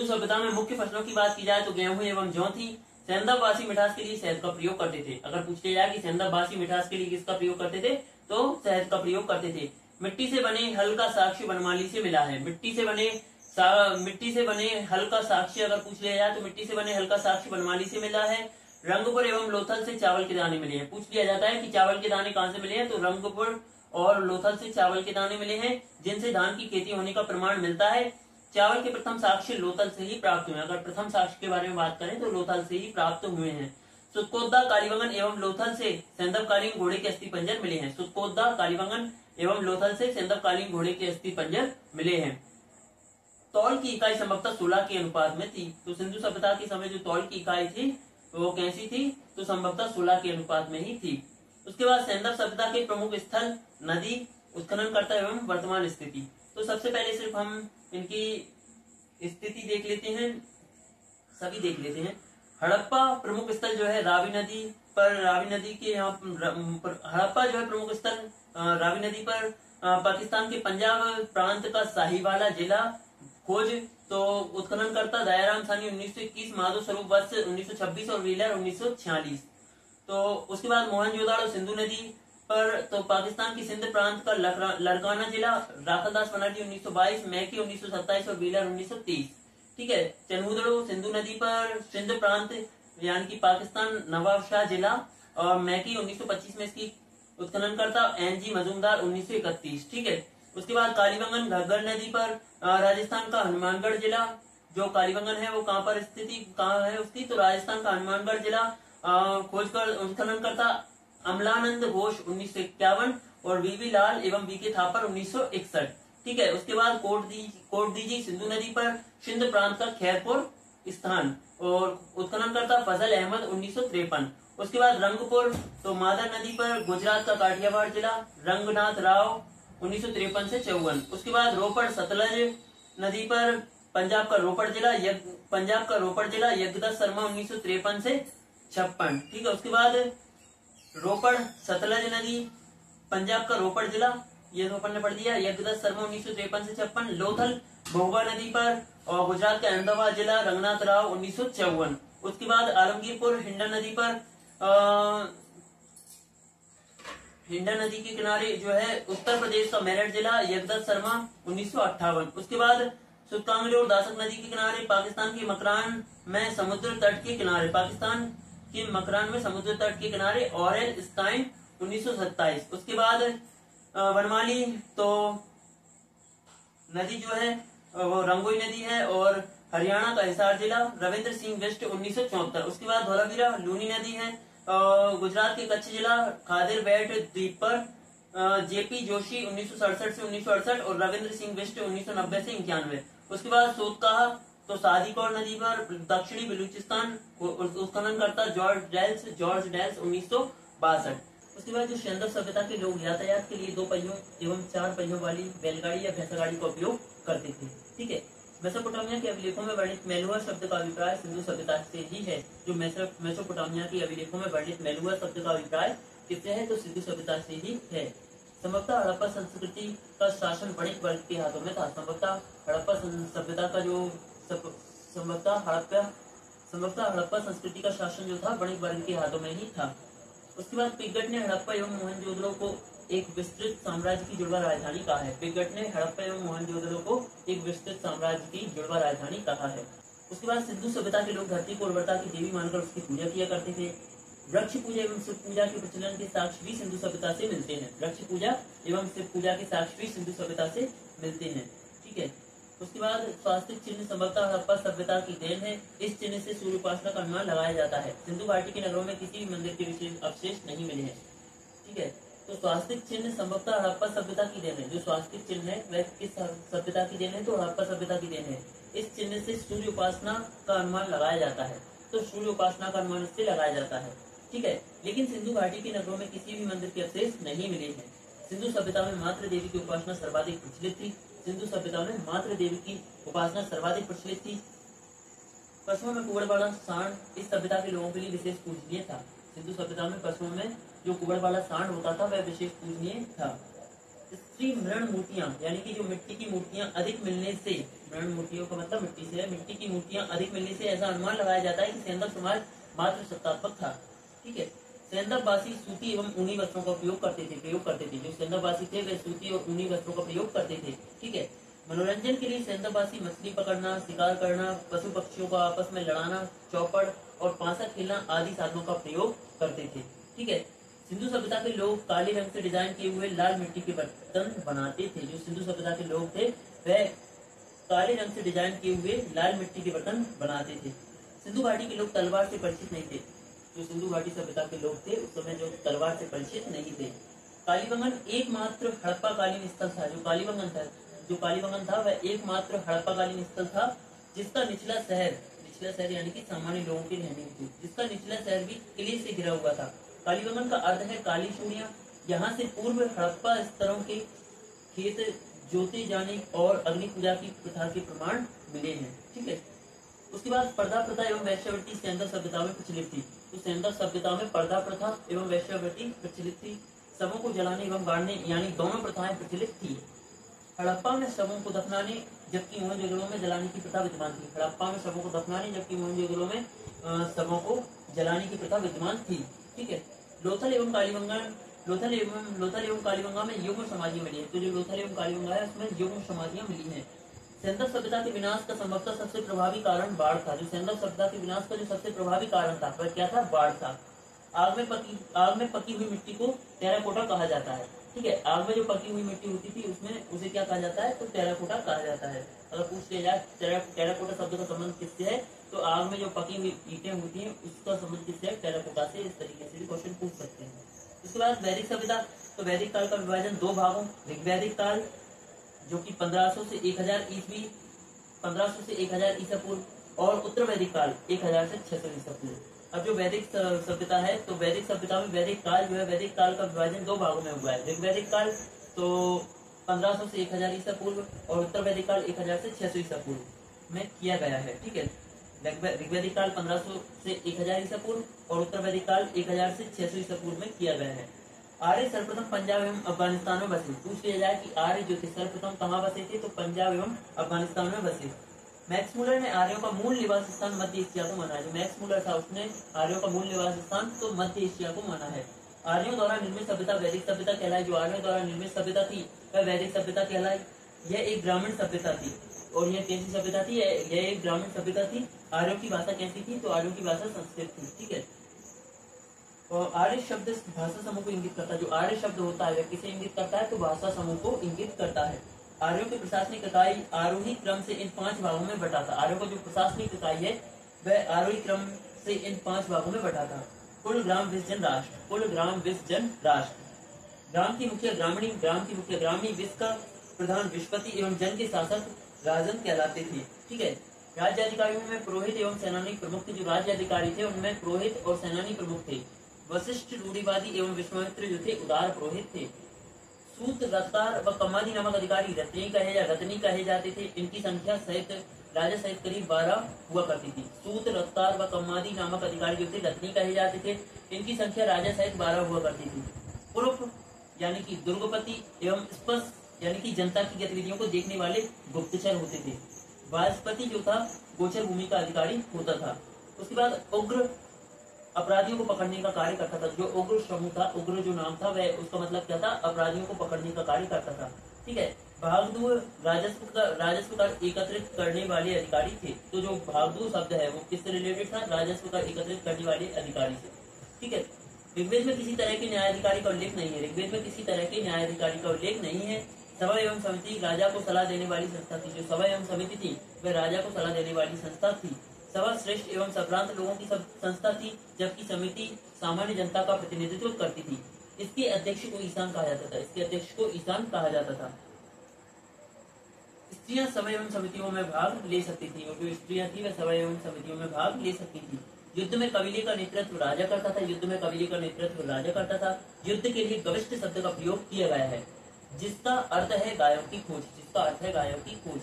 सभ्यता में मुख्य फसलों की बात की जाए तो गेहूं एवं जौ थी। सेंधव-वासी मिठास के लिए शहद का प्रयोग करते थे। अगर पूछ लिया जाए कि सेंधव-वासी मिठास के लिए किसका प्रयोग करते थे, तो शहद का प्रयोग करते थे। मिट्टी से बने हल का साक्ष्य वनमाली से मिला है। मिट्टी से बने हल का साक्ष्य अगर पूछ लिया जाए तो मिट्टी से बने हल का साक्ष्य वनमाली से मिला है। रंगपुर एवं लोथल से चावल के दाने मिले हैं। पूछ लिया जाता है कि चावल के दाने कहां से मिले हैं, तो रंगपुर और लोथल से चावल के दाने मिले हैं, जिनसे धान की खेती होने का प्रमाण मिलता है। चावल के प्रथम साक्ष्य लोथल से ही प्राप्त हुए। अगर प्रथम साक्ष्य के बारे में बात करें तो लोथल से ही प्राप्त हुए हैं। सुतकोदा, कालीबंगन एवं लोथल से सेंधवकालीन घोड़े के अस्थि पंजर मिले हैं। सुतकोदा, कालीबंगन एवं लोथल से सेंधवकालीन घोड़े के अस्थि पंजर मिले हैं। तौल की इकाई संभवतः 16 के अनुपात में थी। तो सिंधु सभ्यता के समय जो तौल की इकाई थी वो कैसी थी, तो संभवतः 16 के अनुपात में ही थी। उसके बाद सेंधव सभ्यता के प्रमुख स्थल, नदी, उत्खननकर्ता एवं वर्तमान स्थिति। तो सबसे पहले सिर्फ हम इनकी स्थिति देख लेते हैं, सभी देख लेते हैं। हड़प्पा प्रमुख स्थल जो है रावी नदी के यहाँ हड़प्पा जो है प्रमुख स्थल रावी नदी पर पाकिस्तान के पंजाब प्रांत का साहिवाला जिला। खोज तो उत्खननकर्ता दयाराम सानी 1921, माधव स्वरूप वर्ष 1926 और व्हीलर 1946। तो उसके बाद मोहनजोदड़ो सिंधु नदी पर तो पाकिस्तान की सिंध प्रांत का लड़काना जिला। राखलदास बनर्जी 1922, मैकी 1927 और व्हीलर 1930। ठीक है, चनहुदड़ो सिंधु नदी पर सिंध प्रांत यानी कि पाकिस्तान नवाबशाह जिला, और मैकी 1925 में इसकी उत्खननकर्ता एनजी मजूमदार 1931। ठीक है, उसके बाद कालीबंगन घग्गर नदी पर राजस्थान का हनुमानगढ़ जिला। जो कालीबंगन है वो कहाँ है उसकी, तो राजस्थान का हनुमानगढ़ जिला। खोजकर उत्खननकर्ता अमलानंद घोष 1951 और वीवी लाल एवं वीके थापर 1961। ठीक है, उसके बाद कोटदीजी सिंधु नदी पर सिंध प्रांत का खैरपुर स्थान, और उत्खननकर्ता फजल अहमद 1953। उसके बाद रंगपुर तो मादर नदी पर गुजरात का काठियावाड़ जिला। रंगनाथ राव 1953 से 54। उसके बाद रोपड़ सतलज नदी पर पंजाब का रोपड़ जिला। यज्ञदत्त शर्मा 1953 से 56। ठीक है, उसके बाद रोपड़ सतलज नदी पंजाब का रोपड़ जिला, ये तो अपन ने पढ़ दिया। यज्ञदत्त शर्मा 1953 से 56। लोथल महुआ नदी पर और गुजरात का अहमदाबाद जिला। रंगनाथ राव 1954। उसके बाद आलमगीरपुर हिंडा नदी के किनारे जो है उत्तर प्रदेश का मेरठ जिला। यज्ञदत्त शर्मा 1958। उसके बाद सुतकांगलोर दासक नदी के किनारे पाकिस्तान के मकरान में समुद्र तट के किनारे ऑरेल स्टाइन 1927। उसके बाद वनमाली तो नदी जो है वो रंगोई नदी है, और हरियाणा का हिसार जिला, रविंद्र सिंह बिष्ट 1974। उसके बाद धौलावीरा लूनी नदी है, गुजरात के कच्छ जिला, खादिर बेट द्वीप पर जेपी जोशी 1967 से 1968, और रविंद्र सिंह बिष्ट 1990 से 91। उसके बाद सोतकाहा तो सादीकौर नदी पर दक्षिणी बलूचिस्तान, उत्खनन करता जॉर्ज डेल्स 1962। उसके बाद जो सेंदर सभ्यता के लोग यातायात के लिए 2 पहियों एवं 4 पहियों वाली बैलगाड़ी या भैंसागाड़ी का उपयोग करते थे। ठीक है। मेसोपोटामिया के अभिलेखों में वर्णित मेलुआ शब्द का अभिप्राय सिंधु सभ्यता से ही है। जो मेसोपोटामिया के अभिलेखों में वर्णित मेलुआ शब्द का अभिप्राय किससे है, तो सिंधु सभ्यता से ही है। संभवतः हड़प्पा संस्कृति का शासन वणिक वर्ग के हाथों में था। संभवतः हड़प्पा सभ्यता का जो संभवतः हड़प्पा संस्कृति का शासन जो था वणिक वर्ग के हाथों में ही था। उसके बाद पिगट ने हड़प्पा एवं मोहनजोदड़ो को एक विस्तृत साम्राज्य की जुड़वा राजधानी कहा है। पिगट ने हड़प्पा एवं मोहनजोदड़ो को एक विस्तृत साम्राज्य की जुड़वा राजधानी कहा है। उसके बाद सिंधु सभ्यता के लोग धरती को उर्वरता की देवी मानकर उसकी पूजा किया करते थे। वृक्ष पूजा एवं शिव पूजा के प्रचलन के साक्ष्य भी सिंधु सभ्यता से मिलते हैं। वृक्ष पूजा एवं शिव पूजा के साक्ष्य भी सिंधु सभ्यता से मिलते हैं। ठीक है। उसके बाद स्वास्तिक चिन्ह संभवतः हड़प्पा सभ्यता की देन है। इस चिन्ह से सूर्य उपासना का अनुमान लगाया जाता है। सिंधु घाटी के नगरों में किसी भी मंदिर के विशेष अवशेष नहीं मिले हैं। ठीक है। तो स्वास्तिक चिन्ह संभवतः हड़प्पा सभ्यता की देन है। जो स्वास्तिक चिन्ह है वह किस सभ्यता की देन है, तो हड़प्पा सभ्यता की देन है। इस चिन्ह से सूर्य उपासना का अनुमान लगाया जाता है। तो सूर्य उपासना का अनुमान इससे लगाया जाता है। ठीक है। लेकिन सिंधु घाटी के नगरों में किसी भी मंदिर के अवशेष नहीं मिले हैं। सिंधु सभ्यता में मात्र देवी की उपासना सर्वाधिक प्रचलित थी। सिंधु सभ्यता में मात्र देवी की उपासना सर्वाधिक प्रचलित थी। पशुओं में कुबड़वाला सांड इस सभ्यता के लोगों के लिए विशेष पूजनीय था। सिंधु सभ्यता में पशुओं में जो कुबड़वाला सांड होता था वह विशेष पूजनीय था। स्त्री मृण मूर्तियां यानी कि जो मिट्टी की मूर्तियां अधिक मिलने से, मृण मूर्तियों का मतलब मिट्टी से है, मिट्टी की मूर्तियां अधिक मिलने से ऐसा अनुमान लगाया जाता है कि सेंदर समाज मात्र सत्तात्मक था। ठीक है। सेंदरवासी सूती एवं ऊनी वस्त्रों का प्रयोग करते थे। जो सेंदरवासी थे वे सूती और ऊनी वस्त्रों का प्रयोग करते थे। ठीक है। मनोरंजन के लिए सेंदरवासी मछली पकड़ना, शिकार करना, पशु पक्षियों को आपस में लड़ाना, चौपड़ और पासा खेलना आदि साधनों का प्रयोग करते थे। ठीक है। सिंधु सभ्यता के लोग काले रंग से डिजाइन किए हुए लाल मिट्टी के बर्तन बनाते थे। जो सिंधु सभ्यता के लोग थे वह काले रंग से डिजाइन किए हुए लाल मिट्टी के बर्तन बनाते थे। सिंधु घाटी के लोग तलवार से परिचित नहीं थे। जो सिंधु घाटी सभ्यता के लोग थे उस समय जो तलवार से परिचित नहीं थे। कालीबंगन एकमात्र हड़प्पाकालीन स्थल था। जो कालीबंगन था वह एकमात्र हड़प्पाकालीन स्थल था जिसका निचला शहर यानी कि सामान्य लोगों के रहने की, जिसका निचला शहर भी किले से घिरा हुआ था। कालीबंगन का अर्थ है काली चूड़ियां। यहाँ से पूर्व हड़प्पा स्तरों के खेत जोते जाने और अग्नि पूजा की प्रथा के प्रमाण मिले हैं। ठीक है। उसके बाद पर्दा प्रथा एवं वैश्यावृत्ति सेंदर सभ्यता में प्रचलित थी। तो सेंदर सभ्यता में पर्दा प्रथा एवं वैश्यावृत्ति प्रचलित थी। शवों को जलाने एवं गाड़ने यानी दोनों प्रथाएं प्रचलित थी। हड़प्पा में शवों को दफनाने जबकि मोहनजोदड़ो में जलाने की प्रथा विद्यमान थी। हड़प्पा में शवों को दफनाने जबकि मोहनजोदड़ो में शवों को जलाने की प्रथा विद्यमान थी। ठीक है। लोथल एवं कालीबंगा में युग्म समाधियां मिली है। तो जो लोथल एवं कालीबंगा है उसमें युग्म समाधियां मिली है। सेंदर सभ्यता के विनाश का संभवतः सबसे प्रभावी कारण बाढ़ था। जो सेंदर सभ्यता के विनाश का जो सबसे प्रभावी कारण था वह क्या था, बाढ़ था। आग में पकी हुई मिट्टी को टेराकोटा कहा जाता है। ठीक है। आग में जो पकी हुई मिट्टी होती थी उसमें उसे क्या कहा जाता है, तो टेराकोटा कहा जाता है। अगर पूछ लिया जाए टेराकोटा शब्द का संबंध किससे है, तो आग में जो पकी हुई ईंटें होती हैं उसका संबंध किससे है, टेराकोटा से। इस तरीके से भी क्वेश्चन पूछ सकते हैं। उसके बाद वैदिक सभ्यता। तो वैदिक काल का विभाजन 2 भागों, ऋग्वैदिक काल जो कि 1500 से 1000 ईस्वी 1500 से 1000 ईसा पूर्व, और उत्तर वैदिक काल 1000 से 600 ईसा पूर्व। अब जो वैदिक सभ्यता है तो वैदिक सभ्यता में वैदिक काल जो है, वैदिक काल का विभाजन 2 भागों में हुआ है। ऋग्वैदिक काल तो 1500 से 1000 ईसा पूर्व और उत्तर वैदिक काल 1000 से 600 ईसा पूर्व में किया गया है। ठीक है। ऋग्वैदिक काल 1500 से 1000 ईसा पूर्व और उत्तर वैदिक काल 1000 से 600 ईसा पूर्व में किया गया है। आर्य सर्वप्रथम पंजाब एवं अफगानिस्तान में बसे। पूछ लिया जाए कि आर्य जो थे सर्वप्रथम कहाँ बसे थे, तो पंजाब एवं अफगानिस्तान में बसे। मैक्स मुलर ने आर्यों का मूल निवास स्थान मध्य एशिया को माना है। जो मैक्स मुलर था उसने आर्यों का मूल निवास स्थान तो मध्य एशिया को माना है। आर्यों द्वारा निर्मित सभ्यता वैदिक सभ्यता कहलाई। जो आर्यों द्वारा निर्मित सभ्यता थी वह वैदिक सभ्यता कहलाई। यह एक ग्रामीण सभ्यता थी। और यह कैसी सभ्यता थी, यह एक ग्रामीण सभ्यता थी। आर्यों की भाषा कैसी थी, तो आर्यों की भाषा संस्कृत थी। ठीक है। और आर्य शब्द भाषा समूह को इंगित करता है। जो आर्य शब्द होता है वह किसे इंगित करता है, तो भाषा समूह को इंगित करता है। आर्यों की प्रशासनिक इकाई आरोही क्रम से इन 5 भागों में बटा था। आर्यों का जो प्रशासनिक इकाई है वह आरोही क्रम से इन 5 भागों में बटा था। कुल ग्राम 20 जन राष्ट्र, कुल ग्राम 20 जन राष्ट्र। ग्राम की मुखिया ग्रामीणी, ग्राम की मुखिया ग्रामीणी, विश्व का प्रधान विश्वपति एवं जन के शासक राजन कहलाते थे। ठीक है। राज्य अधिकारियों में पुरोहित एवं सेनानी प्रमुख थे। जो राज्य अधिकारी थे उनमें पुरोहित और सेनानी प्रमुख थे। वशिष्ठ रूढ़िवादी एवं विश्वामित्र जो थे उदार पुरोहित थे। सूत, रत्तार व कम्मादी नामक अधिकारी रत्नी कहे जाते थे। इनकी संख्या सहित राजा सहित करीब 12 हुआ करती थी। सूत, रत्तार व कम्मादी नामक अधिकारी जो थे रत्नी कहे जाते थे। इनकी संख्या राजा सहित 12 हुआ करती थी। पुरुष यानी कि दुर्गपति एवं स्पष्ट यानी कि जनता की गतिविधियों को देखने वाले गुप्तचर होते थे। वाचस्पति जो था गोचर भूमि का अधिकारी होता था। उसके बाद उग्र अपराधियों को पकड़ने का कार्य करता था। जो उग्र समूह था, उग्र जो नाम था वह उसका मतलब क्या था, अपराधियों को पकड़ने का कार्य करता था। ठीक है। भागदूर राजस्व कर एकत्रित करने वाले अधिकारी थे। तो जो भागदूर शब्द है वो किससे रिलेटेड था, राजस्व कर एकत्रित करने वाले अधिकारी से। ठीक है। ऋग्वेद में किसी तरह के न्यायाधिकारी का उल्लेख नहीं है। ऋग्वेद में किसी तरह के न्यायाधिकारी का उल्लेख नहीं है। सभा एवं समिति राजा को सलाह देने वाली संस्था थी। जो सभा एवं समिति थी वह राजा को सलाह देने वाली संस्था थी। सभा श्रेष्ठ एवं संभ्रांत लोगों की संस्था थी, जबकि समिति सामान्य जनता का प्रतिनिधित्व करती थी। इसके अध्यक्ष को ईशान कहा जाता था। इसके अध्यक्ष को ईशान कहा जाता था। स्त्रियां सभा एवं समितियों में भाग ले सकती थी। और जो स्त्रियां थी वह सभा एवं समितियों में भाग ले सकती थी। युद्ध में कबीले का नेतृत्व राजा करता था। युद्ध में कबीले का नेतृत्व राजा करता था। युद्ध के लिए गविष्ठ शब्द का प्रयोग किया गया है, जिसका अर्थ है गायों की खोज। जिसका अर्थ है गायों की खोज।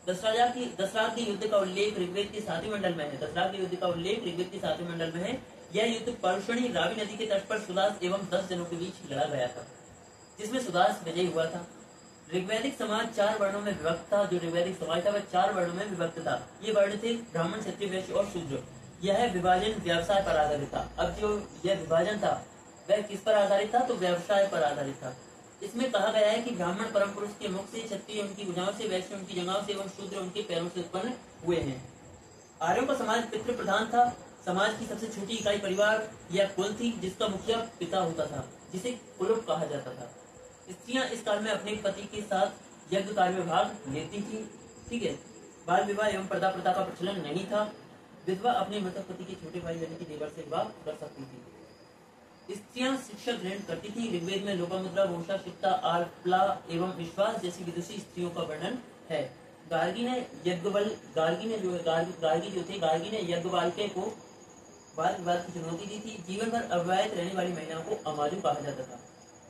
दशरात के युद्ध का उल्लेख ऋग्वेद के 7वें मंडल में है। दशरात के युद्ध का उल्लेख ऋग्वेद के 7वें मंडल में है। यह युद्ध परुषणी रावी नदी के तट पर सुदास एवं 10 जनों के बीच लड़ा गया था, जिसमें सुदास विजयी हुआ था। ऋग्वैदिक समाज 4 वर्णों में विभक्त था। जो ऋग्वैदिक समाज था वह 4 वर्णों में विभक्त था। ये वर्ण थे ब्राह्मण, क्षत्रिय, वैश्य और शूद्र। यह विभाजन व्यवसाय पर आधारित था। अब जो यह विभाजन था वह किस पर आधारित था, तो व्यवसाय पर आधारित था। इसमें कहा गया है कि ब्राह्मण परम पुरुष के मुख से, क्षत्रिय उनकी भुजाओं से, वैश्य उनकी जंघाओं से एवं शूद्र उनके पैरों से उत्पन्न हुए हैं। आर्यों का समाज पितृ प्रधान था। समाज की सबसे छोटी इकाई परिवार या कुल थी, जिसका मुखिया पिता होता था, जिसे कुलुप कहा जाता था। स्त्रियां इस काल में अपने पति के साथ यज्ञ कार्य में भाग लेती थी। ठीक है। बाल विवाह एवं पर्दा प्रथा का प्रचलन नहीं था। विधवा अपने मृतक पति के छोटे भाई यानी कि देवर से विवाह कर सकती थी। स्त्रियां शिक्षा ग्रहण करती थी। ऋग्वेद में लोपामुद्रा, घोषा, शिप्ता, आल्प्ला एवं विश्वास जैसी विदुषी स्त्रियों का वर्णन है। गार्गी ने यज्ञवाल्के को बाल विवाद की चुनौती दी थी। जीवन भर अविवाहित रहने वाली महिलाओं को अमाजु कहा जाता था।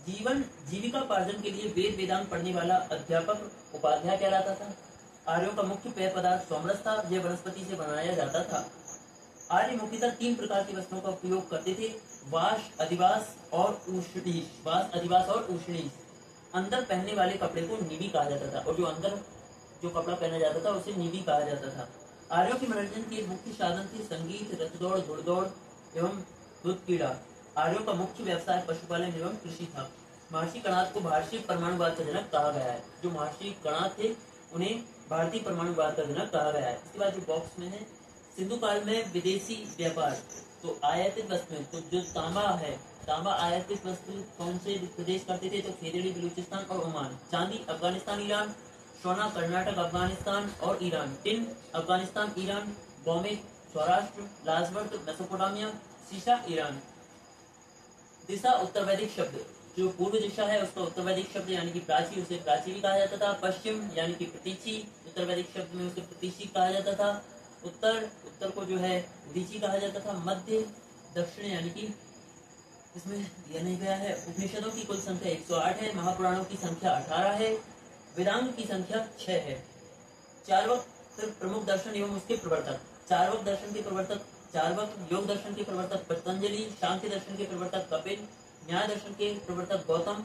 जीविका पार्जन के लिए वेद वेदांत पढ़ने वाला अध्यापक उपाध्याय कहलाता था। आर्यों का मुख्य पेय पदार्थ सोमरस था। यह वनस्पति से बनाया जाता था। आर्य मुख्यतः 3 प्रकार की वस्त्रों का उपयोग करते थे, वास, अधिवास और उष्णीश। अंदर पहनने वाले कपड़े को नीवी कहा जाता था, और जो अंदर जो कपड़ा पहना जाता था उसे नीवी कहा जाता था। आर्यों के मनोरंजन के मुख्य साधन थे संगीत, रथदौड़, घुड़दौड़ एवं दूध क्रीड़ा। आर्यों का मुख्य व्यवसाय पशुपालन एवं कृषि था। महर्षि कणाद को भारतीय परमाणुवाद का जनक कहा गया है। जो महर्षि कणाद थे उन्हें भारतीय परमाणुवाद का जनक कहा गया है। इसके बाद जो बॉक्स में है, सिंधु काल में विदेशी व्यापार, तो आयातित वस्तुएं, तो जो तांबा है, तांबा आयातित वस्तु कौन से प्रदेश करते थे, तो खेरेड़ी, बलूचिस्तान और ओमान। चांदी अफगानिस्तान, ईरान। सोना कर्नाटक, अफगानिस्तान और Iran. Tin Afghanistan, Iran. Bombay Saurashtra, लाजवर्त मेसोपोटामिया, शीशा ईरान। दिशा उत्तर वैदिक शब्द, जो पूर्व दिशा है उसका उत्तर वैदिक शब्द यानी कि प्राची, उसे प्राची भी कहा जाता था। पश्चिम यानी कि प्रतीची, उत्तर वैदिक शब्द में उसे प्रतीची कहा जाता था। उत्तर को जो है उदीची कहा जाता था। मध्य, दक्षिण यानी कि इसमें दिया नहीं गया है। उपनिषदों की कुल संख्या 108 है। महापुराणों की संख्या 18 है। वेदांग की संख्या 6 है। चार्वक प्रमुख दर्शन एवं उसके प्रवर्तक। चार्वक दर्शन के प्रवर्तक चार्वक, योग दर्शन के प्रवर्तक पतंजलि, सांख्य दर्शन के प्रवर्तक कपिल, न्याय दर्शन के प्रवर्तक गौतम,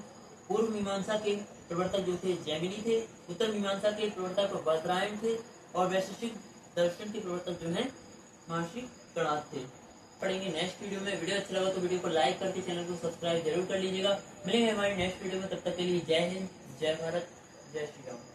पूर्व मीमांसा के प्रवर्तक जो थे जैमिनी थे, उत्तर मीमांसा के प्रवर्तक वज्रायण थे, और वैशेषिक दर्शन के प्रवर्तक जो है महर्षि कणाद थे। पढ़ेंगे नेक्स्ट वीडियो में। वीडियो अच्छा लगा तो वीडियो को लाइक करके चैनल को सब्सक्राइब जरूर कर लीजिएगा। मिलेंगे हमारी नेक्स्ट वीडियो में, तब तक के लिए जय हिंद, जय भारत, जय श्री राम।